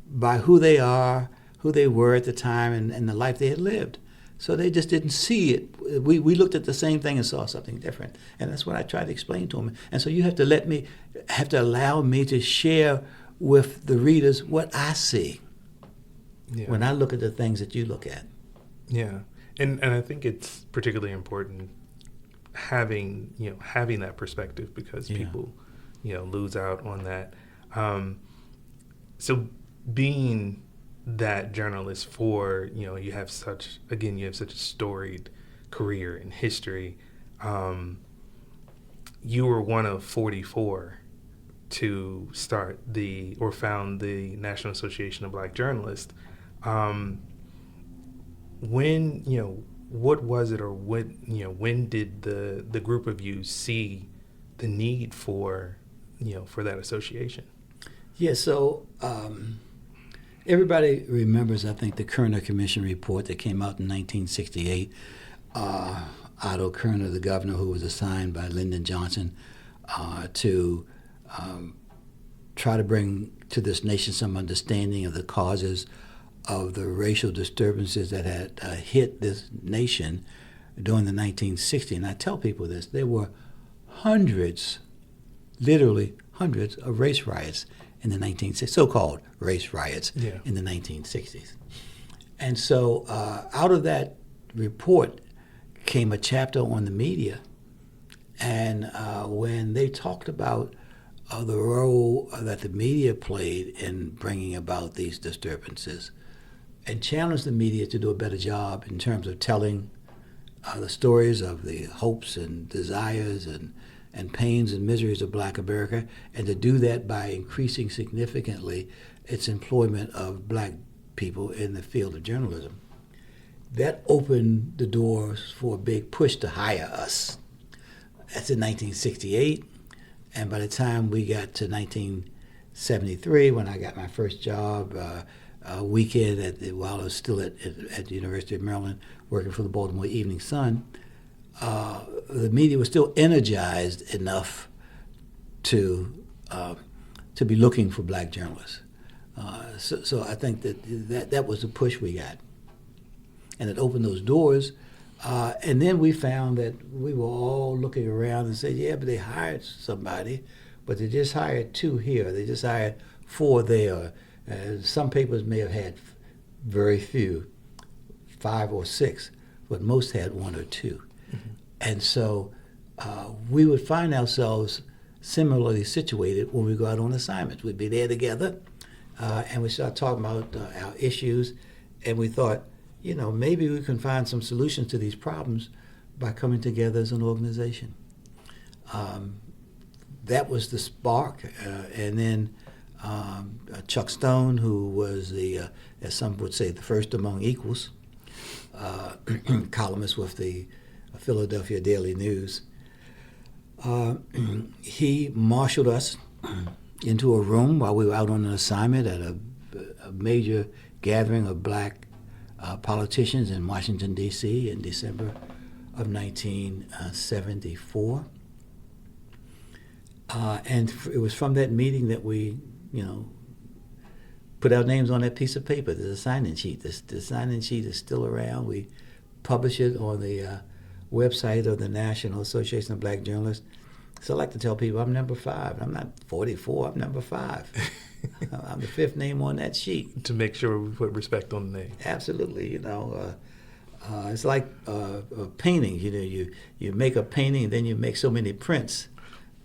by who they are, who they were at the time, and the life they had lived. So they just didn't see it. We looked at the same thing and saw something different, and that's what I tried to explain to them. And so you have to allow me to share with the readers what I see when I look at the things that you look at. Yeah, and I think it's particularly important having that perspective, because people lose out on that. So being that journalist for you have such a storied career in history. You were one of 44 to found the National Association of Black Journalists. What was it, or when did the group of you see the need for that association? Yeah, so everybody remembers, I think, the Kerner Commission report that came out in 1968. Otto Kerner, the governor who was assigned by Lyndon Johnson to try to bring to this nation some understanding of the causes of the racial disturbances that had hit this nation during the 1960s. And I tell people this, there were literally hundreds of race riots in the 1960s, so-called race riots in the 1960s. And so out of that report came a chapter on the media. And when they talked about the role that the media played in bringing about these disturbances, and challenged the media to do a better job in terms of telling the stories of the hopes and desires and pains and miseries of Black America, and to do that by increasing significantly its employment of Black people in the field of journalism. That opened the doors for a big push to hire us. That's in 1968, and by the time we got to 1973, when I got my first job, weekend while I was still at the University of Maryland working for the Baltimore Evening Sun, the media was still energized enough to be looking for Black journalists. So I think that was the push we got, and it opened those doors. And then we found that we were all looking around and said, yeah, but they hired somebody, but they just hired 2 here. They just hired 4 there. Some papers may have had very few, 5 or 6, but most had 1 or 2. Mm-hmm. And so we would find ourselves similarly situated when we go out on assignments. We'd be there together, and we start talking about our issues, and we thought, maybe we can find some solutions to these problems by coming together as an organization. That was the spark, and then Chuck Stone, who was as some would say, the first among equals, columnist with the Philadelphia Daily News. He marshaled us into a room while we were out on an assignment at a major gathering of Black politicians in Washington, D.C. in December of 1974. And it was from that meeting that we, put our names on that piece of paper. There's a sign-in sheet. The sign-in sheet is still around. We publish it on the website of the National Association of Black Journalists. So I like to tell people I'm number 5. I'm not 44. I'm number 5. I'm the 5th name on that sheet. To make sure we put respect on the name. Absolutely. It's like painting. You make a painting and then you make so many prints.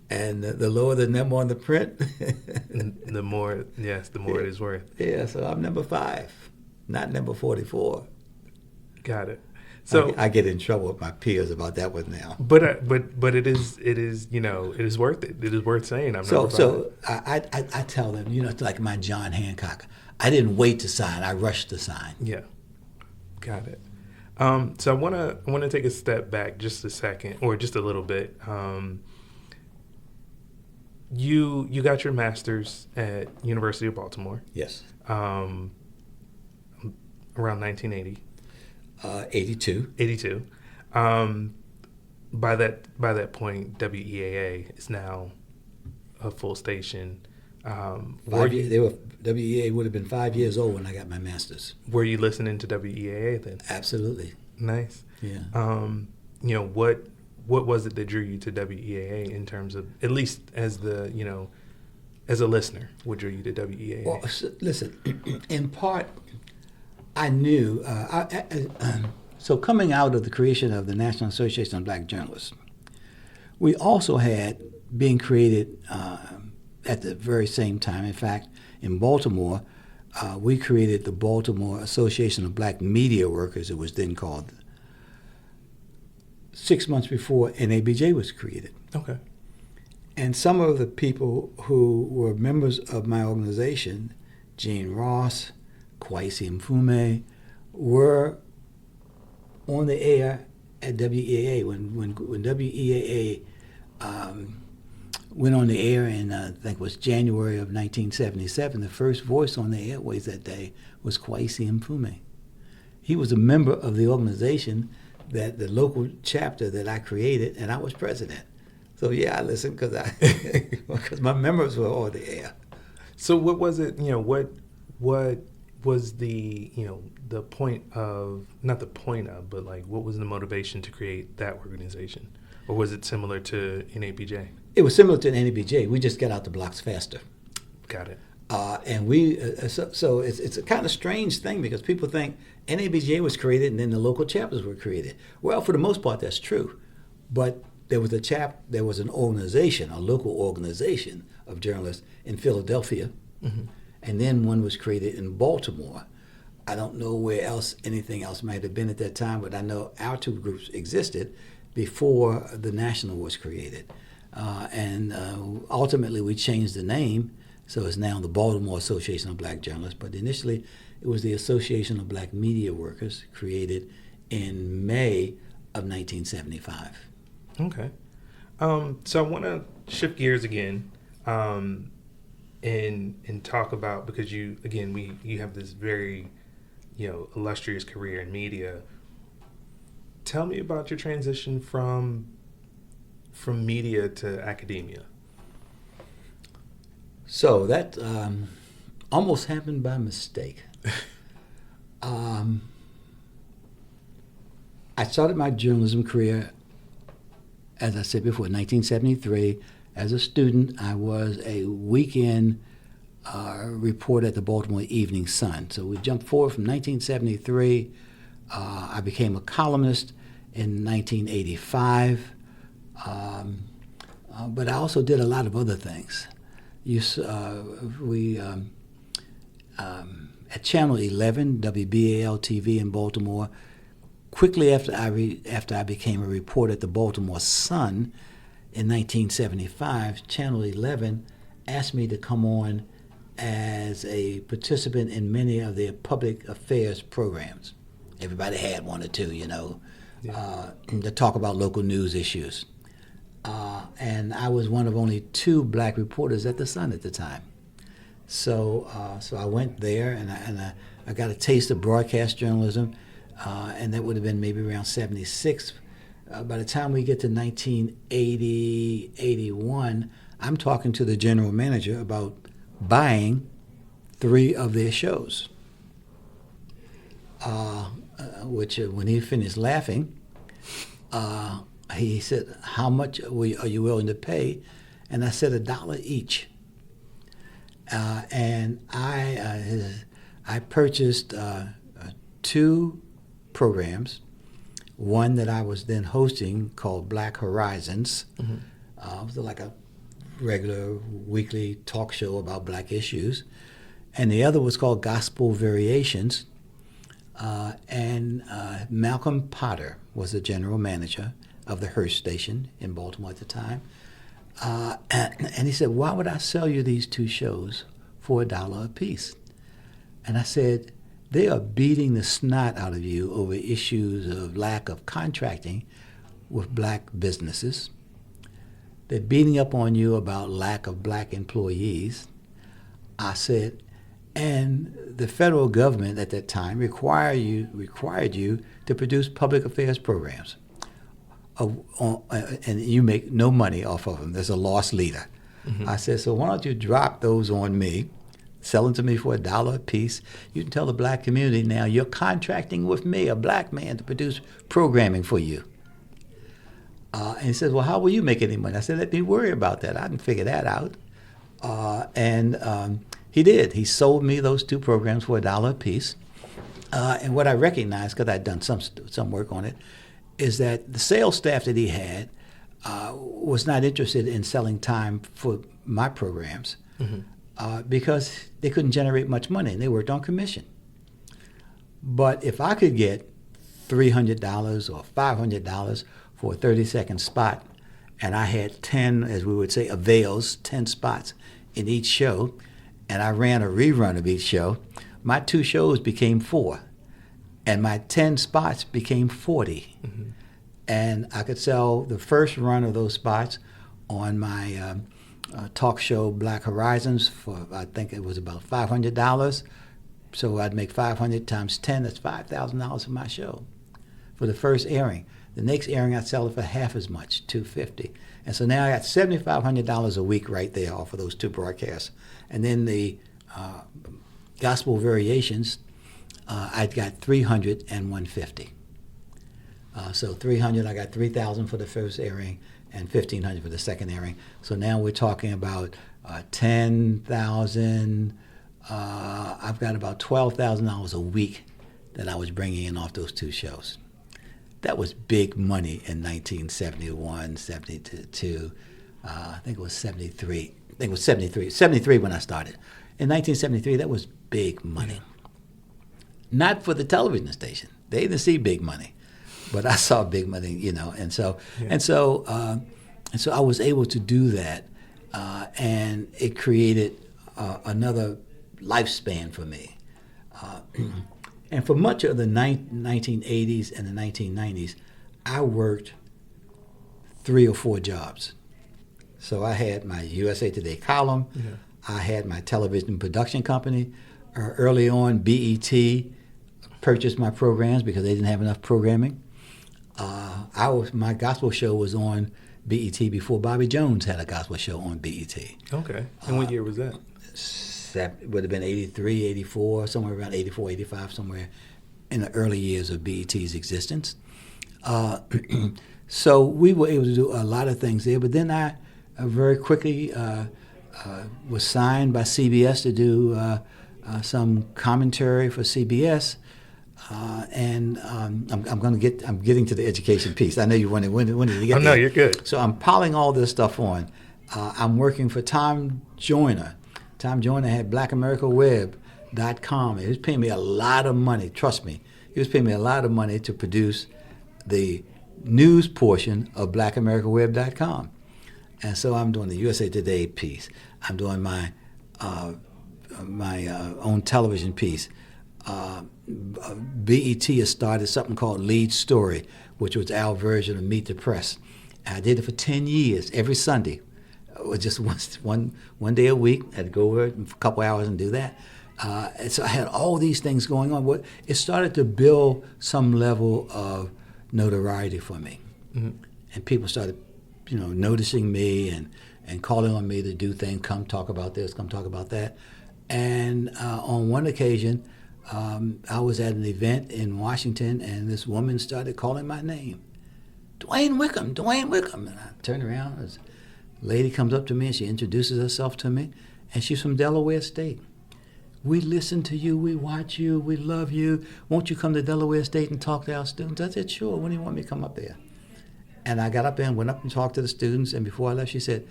And the lower the number on the print, the more it is worth. Yeah, so I'm number 5, not number 44. Got it. So I get in trouble with my peers about that one now. But it is worth it. It is worth saying I'm number 5. So I tell them, it's like my John Hancock. I didn't wait to sign. I rushed to sign. Yeah, got it. So I want to take a step back just a second, or just a little bit. You got your master's at University of Baltimore. Yes. Around 1980. 82. 82. by that point, WEAA is now a full station. WEAA would have been 5 years old when I got my master's. Were you listening to WEAA then? Absolutely. Nice. Yeah. What was it that drew you to WEAA in terms of, at least as a listener, what drew you to WEAA? Well, listen, in part, I knew. So coming out of the creation of the National Association of Black Journalists, we also had being created at the very same time. In fact, in Baltimore, we created the Baltimore Association of Black Media Workers, it was then called, 6 months before NABJ was created. Okay. And some of the people who were members of my organization, Gene Ross, Kwesi Mfume, were on the air at WEAA. When WEAA went on the air in, I think it was January of 1977, the first voice on the airways that day was Kwesi Mfume. He was a member of the organization, that the local chapter that I created, and I was president. So yeah, I listened because my members were on the air. So what was it? What was the the point of, not the point of, but like what was the motivation to create that organization, or was it similar to NABJ? It was similar to NABJ. We just got out the blocks faster. Got it. And we so it's a kind of strange thing because people think NABJ was created and then the local chapters were created. Well, for the most part, that's true, but there was an organization, a local organization of journalists in Philadelphia, mm-hmm. and then one was created in Baltimore. I don't know where else anything else might have been at that time, but I know our two groups existed before the National was created, and ultimately we changed the name. So it's now the Baltimore Association of Black Journalists, but initially it was the Association of Black Media Workers, created in May of 1975. Okay. So I want to shift gears again and talk about, because you have this very, illustrious career in media. Tell me about your transition from media to academia. So that almost happened by mistake. I started my journalism career, as I said before, in 1973. As a student, I was a weekend reporter at the Baltimore Evening Sun. So we jumped forward from 1973. I became a columnist in 1985. But I also did a lot of other things. At Channel 11, WBAL TV in Baltimore, quickly after I became a reporter at the Baltimore Sun in 1975, Channel 11 asked me to come on as a participant in many of their public affairs programs. Everybody had one or two, to talk about local news issues. And I was one of only two black reporters at the Sun at the time. So I went there and I got a taste of broadcast journalism, and that would have been maybe around 76. By the time we get to 1980, 81, I'm talking to the general manager about buying 3 of their shows, which when he finished laughing, he said, "How much are you willing to pay?" And I said, $1 each. And I purchased 2 programs, one that I was then hosting called Black Horizons. Mm-hmm. It was like a regular weekly talk show about black issues. And the other was called Gospel Variations. And Malcolm Potter was the general manager of the Hearst station in Baltimore at the time. And he said, "Why would I sell you these 2 shows for $1 a piece?" And I said, "They are beating the snot out of you over issues of lack of contracting with black businesses. They're beating up on you about lack of black employees." I said, "And the federal government at that time required you to produce public affairs programs. and you make no money off of them. There's a loss leader. Mm-hmm. I said, so why don't you drop those on me, sell them to me for $1 a piece. You can tell the black community now you're contracting with me, a black man, to produce programming for you. And he says, well, how will you make any money? I said, let me worry about that. I can figure that out. And he did. He sold me those 2 programs for $1 a piece. And what I recognized, because I'd done some work on it, is that the sales staff that he had was not interested in selling time for my programs because they couldn't generate much money, and they worked on commission. But if I could get $300 or $500 for a 30-second spot, and I had 10, as we would say, avails, 10 spots in each show, and I ran a rerun of each show, my 2 shows became 4, and my 10 spots became 40. Mm-hmm. And I could sell the first run of those spots on my talk show Black Horizons for, I think it was about $500. So I'd make 500 times 10, that's $5,000 for my show for the first airing. The next airing, I'd sell it for half as much, $250. And so now I got $7,500 a week right there off of those 2 broadcasts. And then the gospel variations, I'd got 300 and 150. So 300, I got 3,000 for the first airing and 1,500 for the second airing. So now we're talking about 10,000. I've got about $12,000 a week that I was bringing in off those 2 shows. That was big money in 1971, 72. I think it was 73. I think it was 73. 73 when I started. In 1973, that was big money. Yeah. Not for the television station. They didn't see big money, but I saw big money, you know. And so, yeah. and so I was able to do that, and it created another lifespan for me. And for much of the 1980s and the 1990s, I worked 3 or 4 jobs. So I had my USA Today column. Yeah. I had my television production company. Early on, BET purchased my programs because they didn't have enough programming. My gospel show was on BET before Bobby Jones had a gospel show on BET. Okay. And what year was that? It would have been 83, 84, somewhere around 84, 85, somewhere in the early years of BET's existence. So we were able to do a lot of things there. But then I very quickly was signed by CBS to do some commentary for CBS. And I'm getting to the education piece. I know you wanted to get there. No, you're good. So I'm piling all this stuff on. I'm working for Tom Joyner. Tom Joyner had BlackAmericaWeb.com. He was paying me a lot of money. Trust me, he was paying me a lot of money to produce the news portion of BlackAmericaWeb.com. And so I'm doing the USA Today piece. I'm doing my own television piece. BET has started something called Lead Story, which was our version of Meet the Press. I did it for 10 years, every Sunday. It was just one day a week. I had to go over it for a couple hours and do that. And so I had all these things going on. It started to build some level of notoriety for me. Mm-hmm. And people started, noticing me and calling on me to do things, come talk about this, come talk about that. And on one occasion, I was at an event in Washington, and this woman started calling my name. DeWayne Wickham, DeWayne Wickham. And I turned around, this lady comes up to me, and she introduces herself to me, and she's from Delaware State. We listen to you, we watch you, we love you. Won't you come to Delaware State and talk to our students? I said, sure, when do you want me to come up there? And I got up there and went up and talked to the students, and before I left, she said,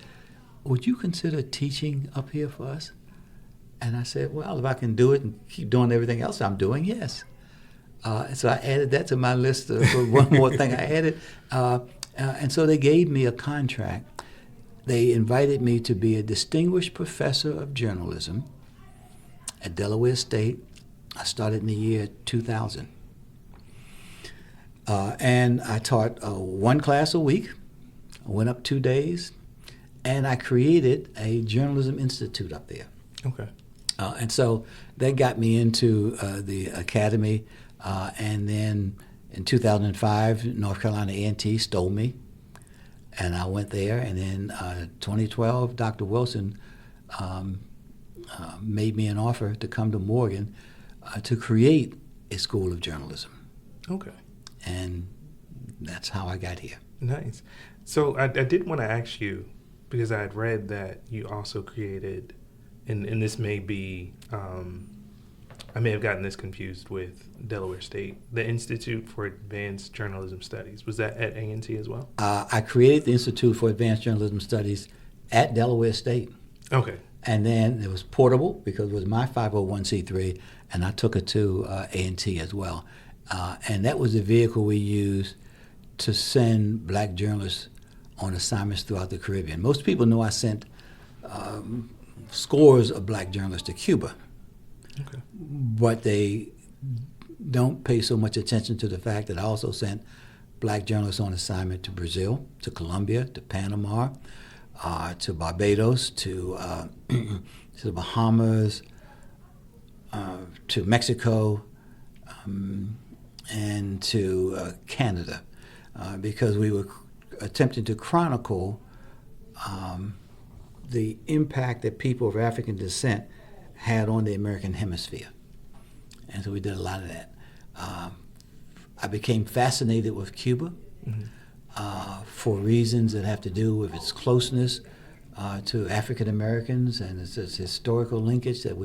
would you consider teaching up here for us? And I said, well, if I can do it and keep doing everything else I'm doing, yes. So I added that to my list of one more thing I added. And so they gave me a contract. They invited me to be a distinguished professor of journalism at Delaware State. I started in the year 2000. And I taught 1 class a week. I went up 2 days. And I created a journalism institute up there. Okay. And so that got me into the academy. And then In 2005, North Carolina A&T stole me, and I went there. And in 2012, Dr. Wilson made me an offer to come to Morgan to create a school of journalism. Okay. And that's how I got here. Nice. So I did want to ask you, because I had read that you also created, and this may be, I may have gotten this confused with Delaware State, the Institute for Advanced Journalism Studies. Was that at A&T as well? I created the Institute for Advanced Journalism Studies at Delaware State. Okay. And then it was portable because it was my 501c3, and I took it to A&T as well. And that was the vehicle we used to send black journalists on assignments throughout the Caribbean. Most people know I sent scores of black journalists to Cuba. Okay. But they don't pay so much attention to the fact that I also sent black journalists on assignment to Brazil, to Colombia, to Panama, to Barbados, to the Bahamas, to Mexico, and to Canada, because we were attempting to chronicle the impact that people of African descent had on the American hemisphere. And so we did a lot of that. I became fascinated with Cuba for reasons that have to do with its closeness to African Americans and its historical linkage that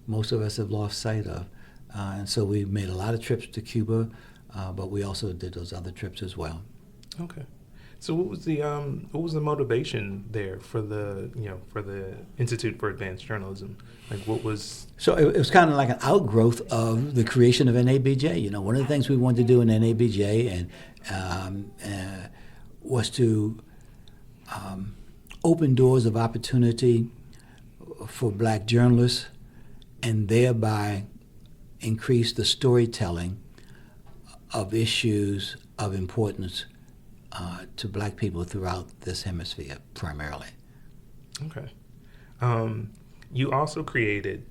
most of us have lost sight of. And so we made a lot of trips to Cuba, but we also did those other trips as well. Okay. So what was the motivation there for the Institute for Advanced Journalism? Like, what was? So it was kind of like an outgrowth of the creation of NABJ. One of the things we wanted to do in NABJ was to open doors of opportunity for black journalists, and thereby increase the storytelling of issues of importance to black people throughout this hemisphere, primarily. Okay. You also created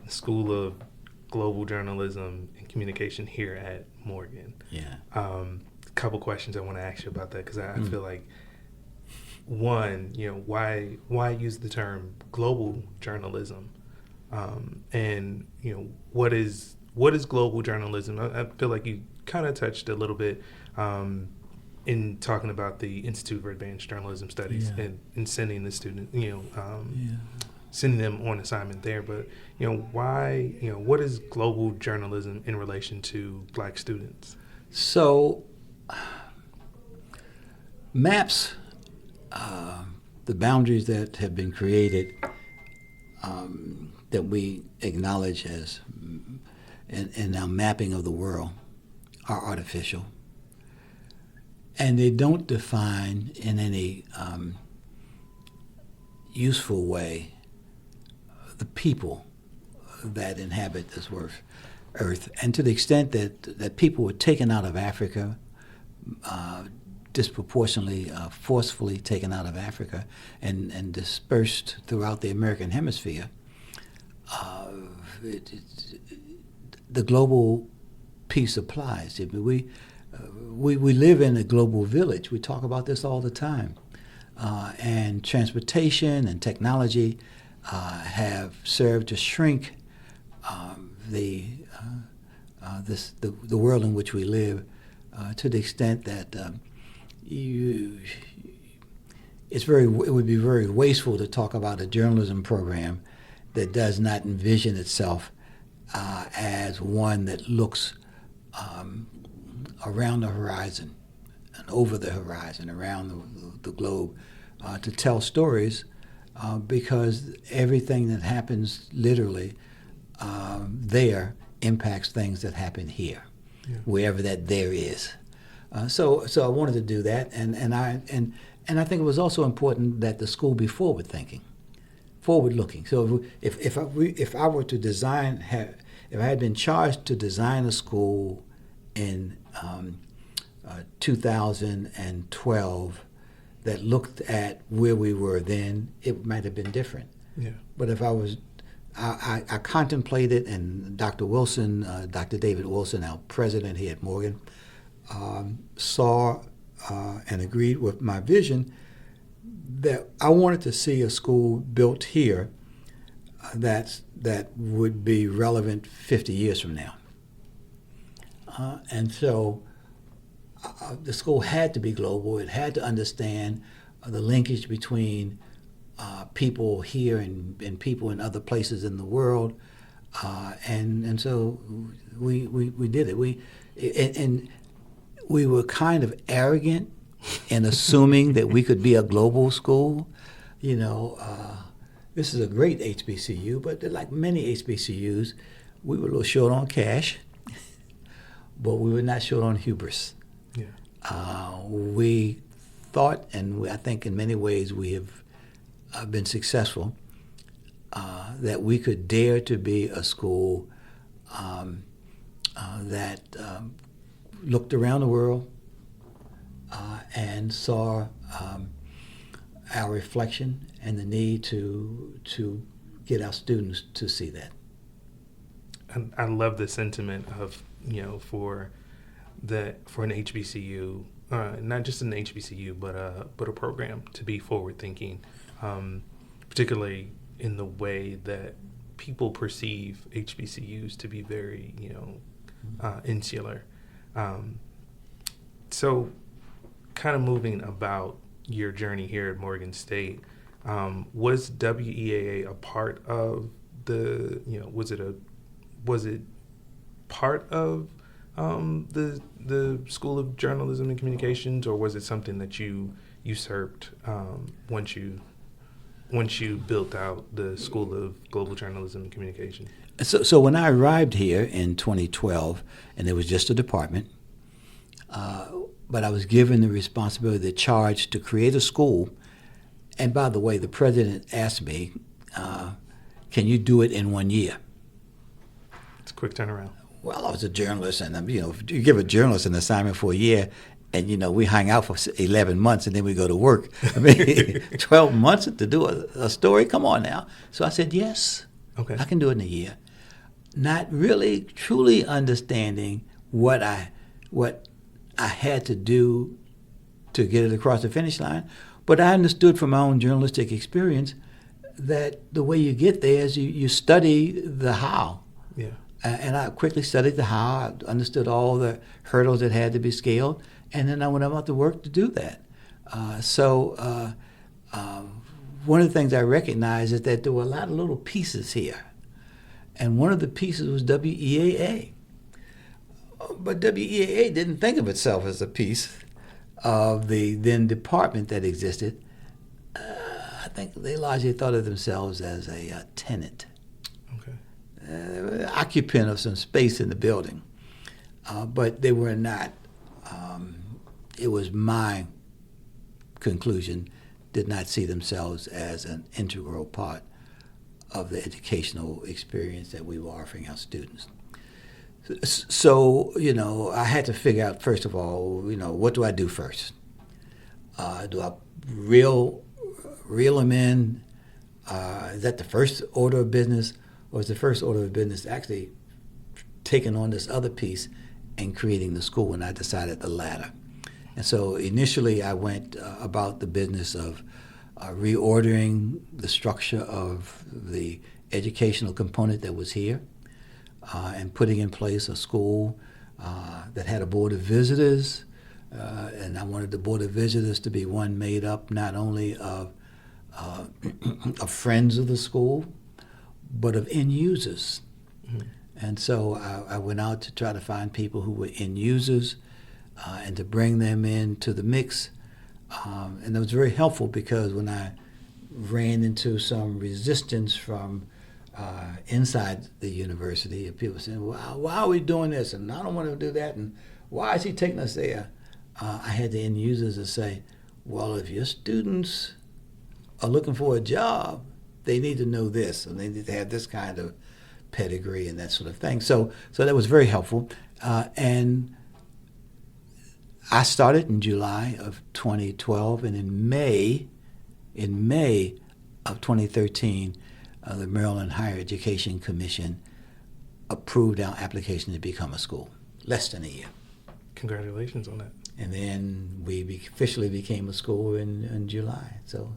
the School of Global Journalism and Communication here at Morgan. Yeah. A couple questions I want to ask you about that, because I feel like, one, why use the term global journalism, and what is global journalism? I feel like you kind of touched a little bit in talking about the Institute for Advanced Journalism Studies and sending the student, sending them on assignment there. But why? What is global journalism in relation to black students? So maps, the boundaries that have been created, that we acknowledge as in our mapping of the world, are artificial. And they don't define in any useful way the people that inhabit this earth. And to the extent that people were taken out of Africa, disproportionately, forcefully taken out of Africa and dispersed throughout the American hemisphere, the global piece applies. We live in a global village. We talk about this all the time. And transportation and technology have served to shrink the world in which we live to the extent that it would be very wasteful to talk about a journalism program that does not envision itself as one that looks around the horizon and over the horizon, around the globe, to tell stories, because everything that happens literally there impacts things that happen here, wherever that there is. So I wanted to do that, and I think it was also important that the school be forward-looking. So if I were to design, if I had been charged to design a school in 2012 that looked at where we were then, it might have been different. Yeah. But if I was I contemplated, and Dr. Wilson, Dr. David Wilson, our president here at Morgan, saw and agreed with my vision that I wanted to see a school built here that would be relevant 50 years from now. And so the school had to be global. It had to understand the linkage between people here and people in other places in the world, and so we did it. And we were kind of arrogant in assuming that we could be a global school. You know, this is a great HBCU, but like many HBCUs, we were a little short on cash, but we were not short on hubris. Yeah. We thought, and I think in many ways we have been successful, that we could dare to be a school that looked around the world and saw our reflection and the need to get our students to see that. I love the sentiment of, for an HBCU, not just an HBCU, but a program to be forward thinking, particularly in the way that people perceive HBCUs to be very, insular. So kind of moving about your journey here at Morgan State, was WEAA a part of the, was it part of the School of Journalism and Communications, or was it something that you usurped once you built out the School of Global Journalism and Communication? So when I arrived here in 2012, and it was just a department, but I was given the responsibility, the charge to create a school. And by the way, the president asked me, can you do it in 1 year? It's a quick turnaround. Well, I was a journalist, and you give a journalist an assignment for a year, and we hang out for 11 months, and then we go to work. I mean, 12 months to do a story? Come on now. So I said, yes, okay, I can do it in a year. Not really truly understanding what I had to do to get it across the finish line, but I understood from my own journalistic experience that the way you get there is you study the how. Yeah. And I quickly studied the how. I understood all the hurdles that had to be scaled, and then I went about to work to do that. One of the things I recognized is that there were a lot of little pieces here, and one of the pieces was WEAA. But WEAA didn't think of itself as a piece of the then department that existed. I think they largely thought of themselves as a tenant. Occupant of some space in the building, but they were not. It was my conclusion, did not see themselves as an integral part of the educational experience that we were offering our students. So, I had to figure out, first of all, what do I do first? Do I reel them in? Is that the first order of business? Or is the first order of business actually taking on this other piece and creating the school? And I decided the latter. And so initially I went about the business of reordering the structure of the educational component that was here and putting in place a school that had a board of visitors. And I wanted the board of visitors to be one made up not only of friends of the school, but of end users. Mm-hmm. And so I went out to try to find people who were end users and to bring them into the mix. And that was very helpful because when I ran into some resistance from inside the university, and people saying, well, why are we doing this? And I don't want to do that. And why is he taking us there? I had the end users to say, well, if your students are looking for a job, they need to know this, and they need to have this kind of pedigree and that sort of thing. So that was very helpful. And I started in July of 2012, and in May of 2013, the Maryland Higher Education Commission approved our application to become a school. Less than a year. Congratulations on that. And then we officially became a school in July. So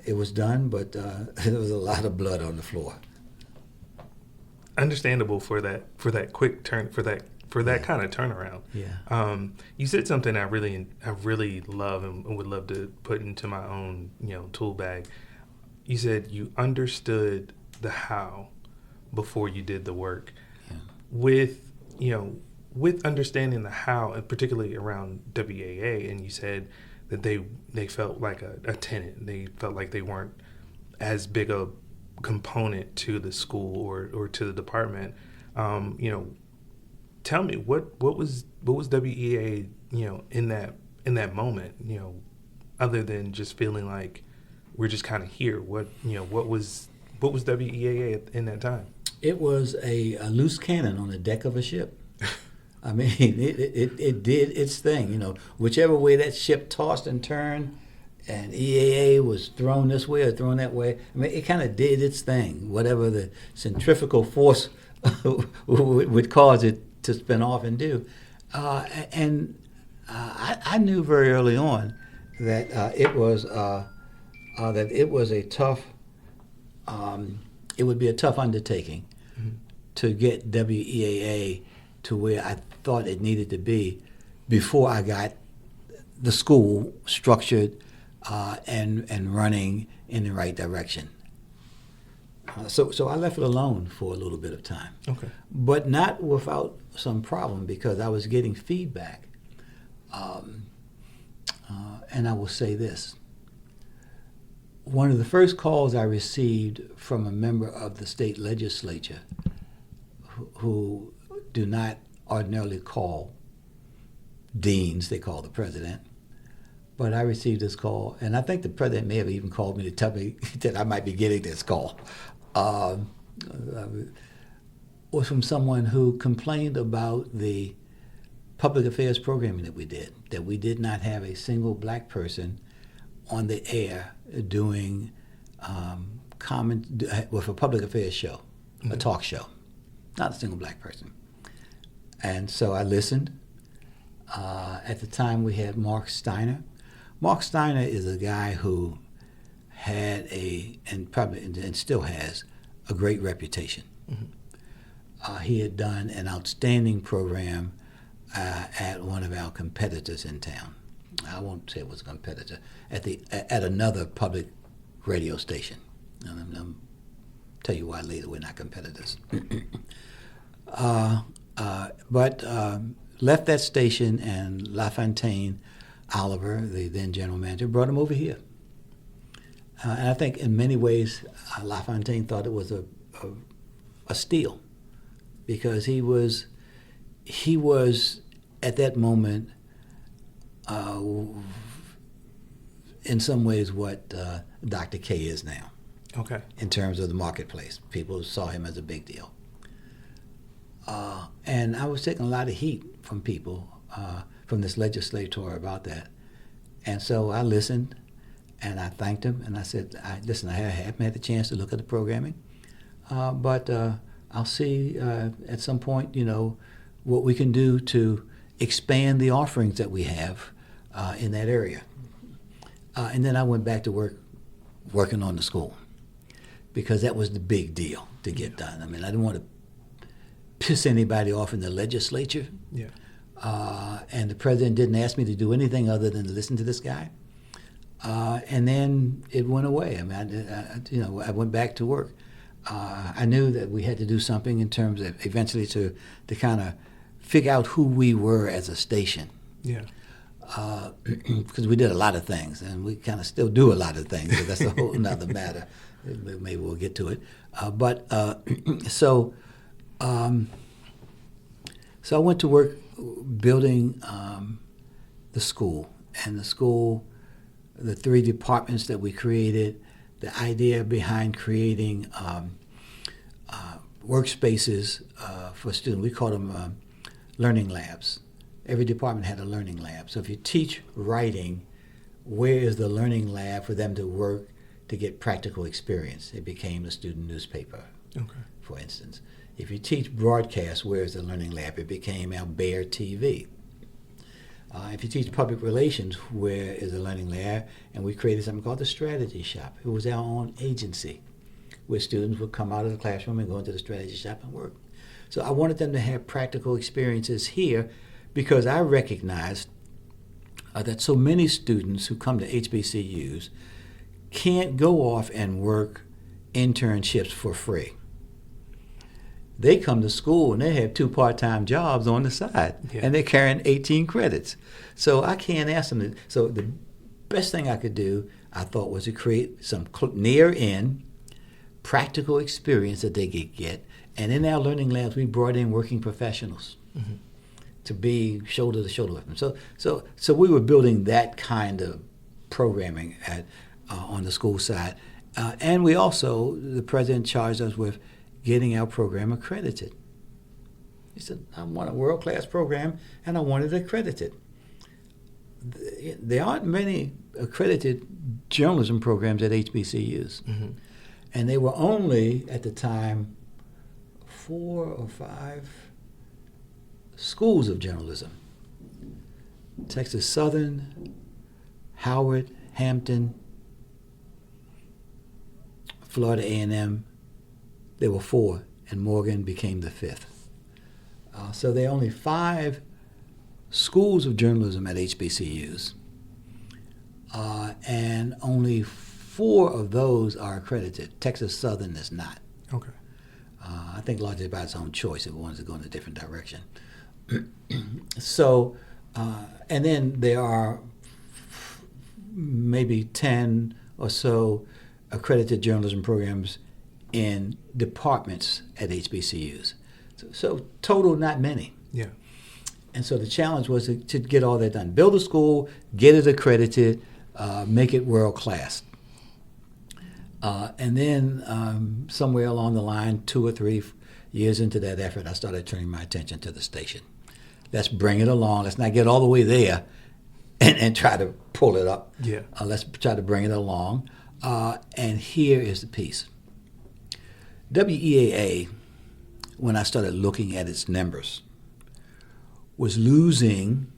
it was done, but there was a lot of blood on the floor. Understandable for that quick turn, for that kind of turnaround. Yeah. You said something I really love and would love to put into my own tool bag. You said you understood the how before you did the work. Yeah. With understanding the how, and particularly around WEAA, and you said that they felt like a tenant. They felt like they weren't as big a component to the school or to the department. Tell me what was WEAA in that moment, other than just feeling like we're just kind of here. What was WEAA in that time? It was a loose cannon on the deck of a ship. I mean, it did its thing. Whichever way that ship tossed and turned, and EAA was thrown this way or thrown that way. I mean, it kind of did its thing. Whatever the centrifugal force would cause it to spin off and do. I knew very early on that it was a tough. It would be a tough undertaking to get WEAA to where I thought it needed to be before I got the school structured and running in the right direction. So I left it alone for a little bit of time. Okay. But not without some problem, because I was getting feedback. And I will say this. One of the first calls I received from a member of the state legislature who do not ordinarily call deans, they call the president. But I received this call, and I think the president may have even called me to tell me that I might be getting this call. Was from someone who complained about the public affairs programming that we did not have a single black person on the air doing with a public affairs show, a talk show, not a single black person. And so I listened. At the time we had Mark Steiner. Mark Steiner is a guy who had and still has a great reputation. Mm-hmm. He had done an outstanding program at one of our competitors in town. I won't say it was a competitor, at another public radio station. And I'll tell you why later. We're not competitors. But left that station, and LaFontaine Oliver, the then general manager, brought him over here. And I think in many ways, LaFontaine thought it was a steal, because he was at that moment in some ways what Dr. K is now. Okay. In terms of the marketplace. People saw him as a big deal. And I was taking a lot of heat from people, from this legislator about that. And so I listened, and I thanked him, and I said, listen, I haven't had the chance to look at the programming, but I'll see at some point, what we can do to expand the offerings that we have in that area. And then I went back to working on the school, because that was the big deal to get done. I mean, I didn't want to piss anybody off in the legislature. Yeah. And the president didn't ask me to do anything other than to listen to this guy. And then it went away. I mean, I went back to work. I knew that we had to do something in terms of eventually to kind of figure out who we were as a station. Yeah. Because we did a lot of things, and we kind of still do a lot of things. So that's a whole nother matter. Maybe we'll get to it. So I went to work building the school. And the school, the 3 departments that we created, the idea behind creating workspaces for students, we call them learning labs. Every department had a learning lab. So if you teach writing, where is the learning lab for them to work to get practical experience. It became the student newspaper, for instance. If you teach broadcast, where's the learning lab? It became our Bear TV. If you teach public relations, where is the learning lab? And we created something called the Strategy Shop. It was our own agency where students would come out of the classroom and go into the Strategy Shop and work. So I wanted them to have practical experiences here because I recognized that so many students who come to HBCUs can't go off and work internships for free. They come to school and they have 2 part-time jobs on the side, and they're carrying 18 credits. So I can't ask them to. So the best thing I could do, I thought, was to create some near-in practical experience that they could get. And in our learning labs, we brought in working professionals to be shoulder to shoulder with them. So we were building that kind of programming on the school side. And we also, the president charged us with getting our program accredited. He said, I want a world-class program, and I want it accredited. There aren't many accredited journalism programs at HBCUs. And they were only, at the time, 4 or 5 schools of journalism. Texas Southern, Howard, Hampton, Florida A&M. There were 4, and Morgan became the 5th. So there are only 5 schools of journalism at HBCUs, and only 4 of those are accredited. Texas Southern is not. Okay. I think largely by its own choice. It wanted to go in a different direction. So, and then there are maybe 10 or so accredited journalism programs in departments at HBCUs. So total, not many. Yeah. And so the challenge was to get all that done. Build a school, get it accredited, make it world class. And then somewhere along the line, 2 or 3 years into that effort, I started turning my attention to the station. Let's bring it along. Let's not get all the way there and try to pull it up. Yeah. Let's try to bring it along. And here is the piece. WEAA, when I started looking at its numbers, was losing,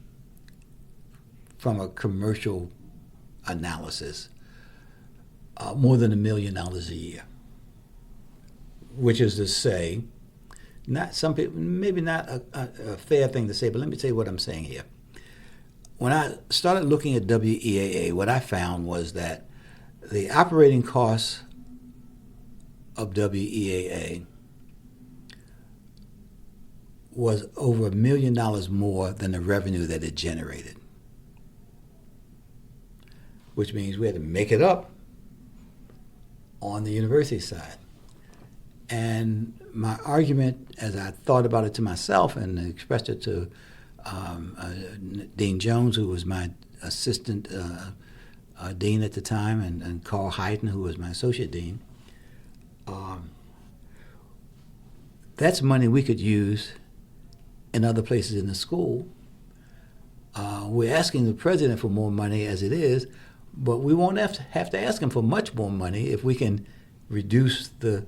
from a commercial analysis, more than $1 million a year, which is to say, not some people, maybe not a fair thing to say, but let me tell you what I'm saying here. When I started looking at WEAA, what I found was that the operating costs of WEAA was over $1 million more than the revenue that it generated, which means we had to make it up on the university side. And my argument, as I thought about it to myself and expressed it to Dean Jones, who was my assistant dean at the time, and Carl Hyden, who was my associate dean, that's money we could use in other places in the school. We're asking the president for more money as it is, but we won't have to ask him for much more money if we can reduce the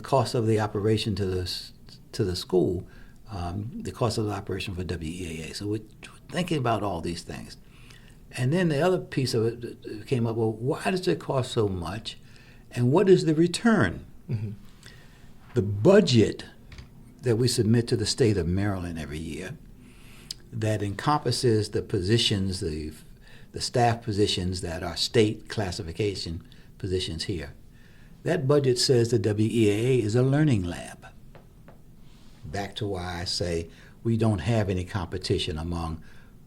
cost of the operation to the school, the cost of the operation for WEAA. So we're thinking about all these things. And then the other piece of it came up, well, why does it cost so much, and what is the return? The budget that we submit to the state of Maryland every year that encompasses the positions, the staff positions that are state classification positions here. That budget says the WEAA is a learning lab. Back to why I say we don't have any competition among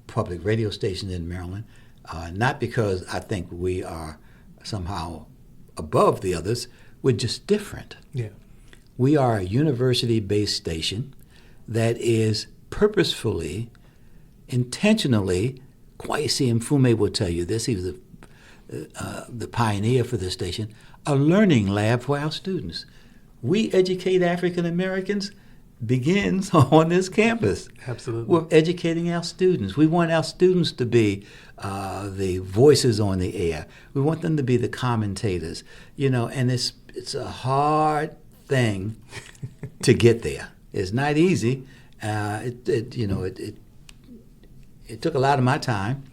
public radio stations in Maryland, not because I think we are somehow above the others, we're just different. Yeah. We are a university-based station that is purposefully, intentionally, Kwesi Mfume will tell you this, he was the pioneer for this station, a learning lab for our students. We educate African Americans begins on this campus. Absolutely. We're educating our students. We want our students to be the voices on the air. We want them to be the commentators. And it's a hard thing to get there. It's not easy. It took a lot of my time,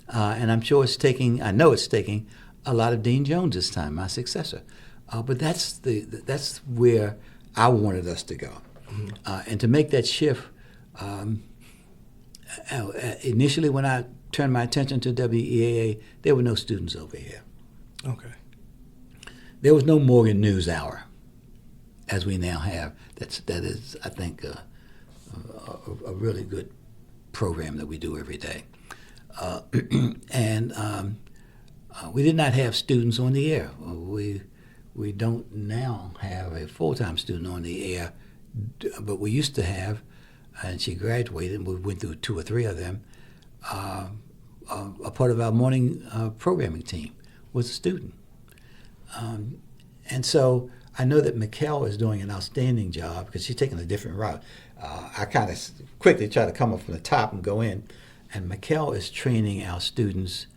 and I'm sure I know it's taking a lot of Dean Jones's time, my successor. But that's where I wanted us to go. And to make that shift, initially when I turned my attention to WEAA, there were no students over here. Okay. There was no Morgan News Hour, as we now have. That is, I think, a really good program that we do every day. And we did not have students on the air. We don't now have a full-time student on the air, but we used to have, and she graduated, and we went through 2 or 3 of them. A part of our morning programming team was a student. And so I know that Mikkel is doing an outstanding job because she's taking a different route. I kind of quickly try to come up from the top and go in, and Mikkel is training our students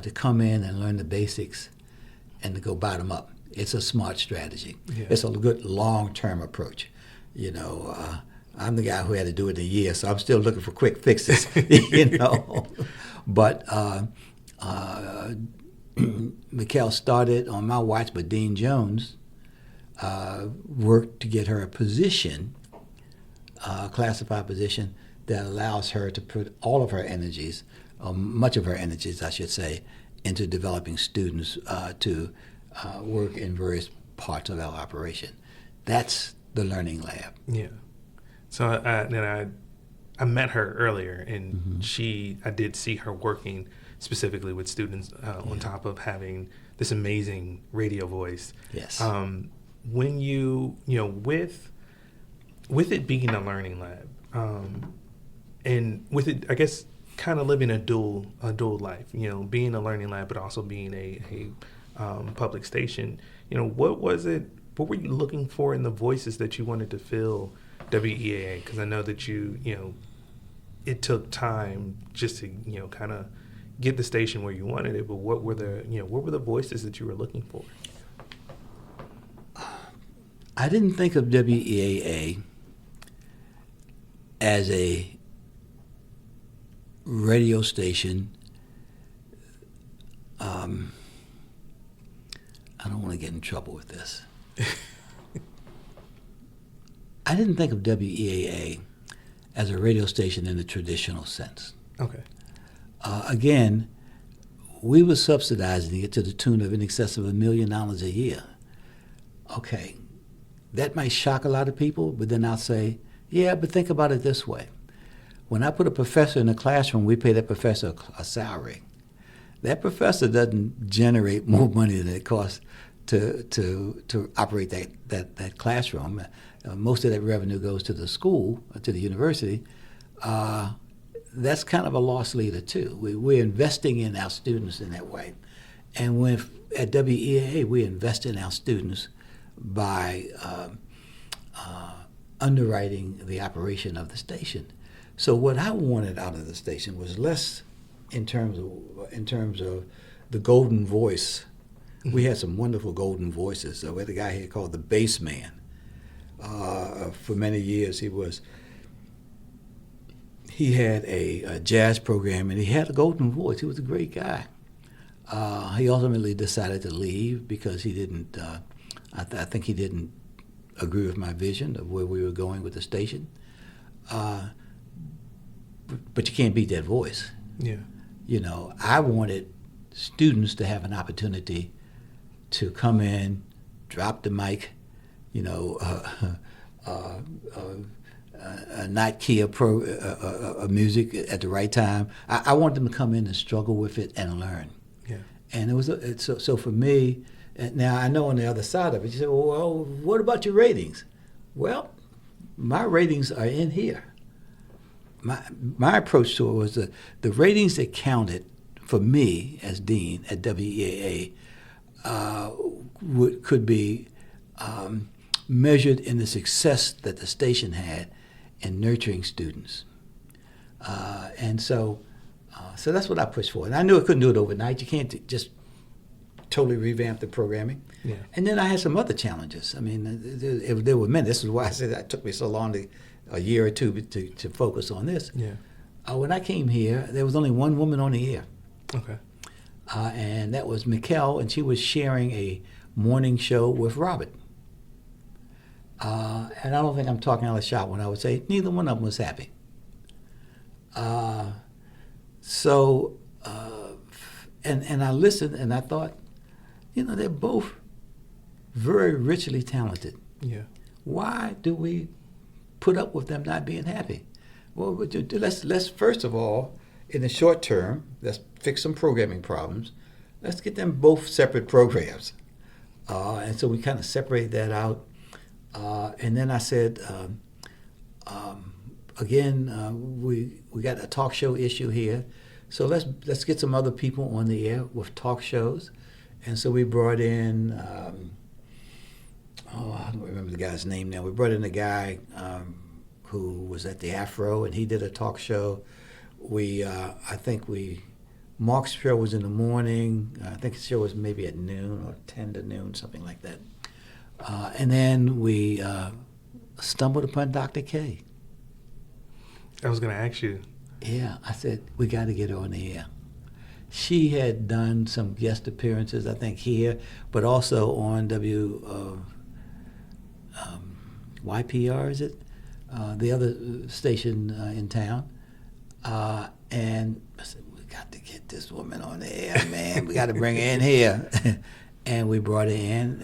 to come in and learn the basics and to go bottom up. It's a smart strategy. Yeah. It's a good long-term approach. I'm the guy who had to do it in a year, so I'm still looking for quick fixes. But Mikkel started on my watch, but Dean Jones worked to get her a position, a classified position that allows her to put all of her energies, much of her energies, I should say, into developing students to work in various parts of our operation. That's the learning lab. Yeah. So I met her earlier, and I did see her working specifically with students on top of having this amazing radio voice. Yes. When with it being a learning lab, and with it, I guess, kind of living a dual life, being a learning lab, but also being a public station, what were you looking for in the voices that you wanted to fill WEAA? Because I know that it took time just to, kind of get the station where you wanted it, but what were the voices that you were looking for? I didn't think of WEAA as a radio station. I don't want to get in trouble with this. I didn't think of WEAA as a radio station in the traditional sense. Okay. Again, we were subsidizing it to the tune of in excess of $1 million a year. Okay, that might shock a lot of people, but then I'll say, yeah, but think about it this way. When I put a professor in a classroom, we pay that professor a salary. That professor doesn't generate more money than it costs to operate that classroom. Most of that revenue goes to the school, to the university. That's kind of a loss leader too. We're investing in our students in that way. And at WEAA, we invest in our students by underwriting the operation of the station. So what I wanted out of the station was less in terms of the golden voice. We had some wonderful golden voices. We had a guy here called the Bass Man. For many years, he had a jazz program, and he had a golden voice. He was a great guy. He ultimately decided to leave because he didn't. I think he didn't agree with my vision of where we were going with the station. But you can't beat that voice. Yeah. I wanted students to have an opportunity to come in, drop the mic, not key a music at the right time. I want them to come in and struggle with it and learn. Yeah. And it was so for me. Now I know on the other side of it, you say, well, what about your ratings? Well, my ratings are in here. My approach to it was the ratings that counted for me as dean at WEAA could be measured in the success that the station had in nurturing students. And so that's what I pushed for. And I knew I couldn't do it overnight. You can't just totally revamp the programming. Yeah. And then I had some other challenges. I mean, there were many. This is why I said it took me so long, a year or two, to focus on this. Yeah. When I came here, there was only one woman on the air. Okay. And that was Mikkel, and she was sharing a morning show with Robert. And I don't think I'm talking out of shop when I would say neither one of them was happy. And I listened and I thought, they're both very richly talented. Yeah. Why do we put up with them not being happy? Well, let's first of all, in the short term, let's fix some programming problems. Let's get them both separate programs. And so we kind of separated that out. And then I said, we got a talk show issue here. So let's get some other people on the air with talk shows. And so we brought in, I don't remember the guy's name now. We brought in a guy who was at the Afro, and he did a talk show. Mark's show was in the morning. I think his show was maybe at noon or 10 to noon, something like that. And then we stumbled upon Dr. K. I was going to ask you. Yeah, I said, we got to get her on the air. She had done some guest appearances, I think, here, but also on YPR, is it? The other station in town. And I said, we got to get this woman on the air, man. We got to bring her in here. And we brought her in,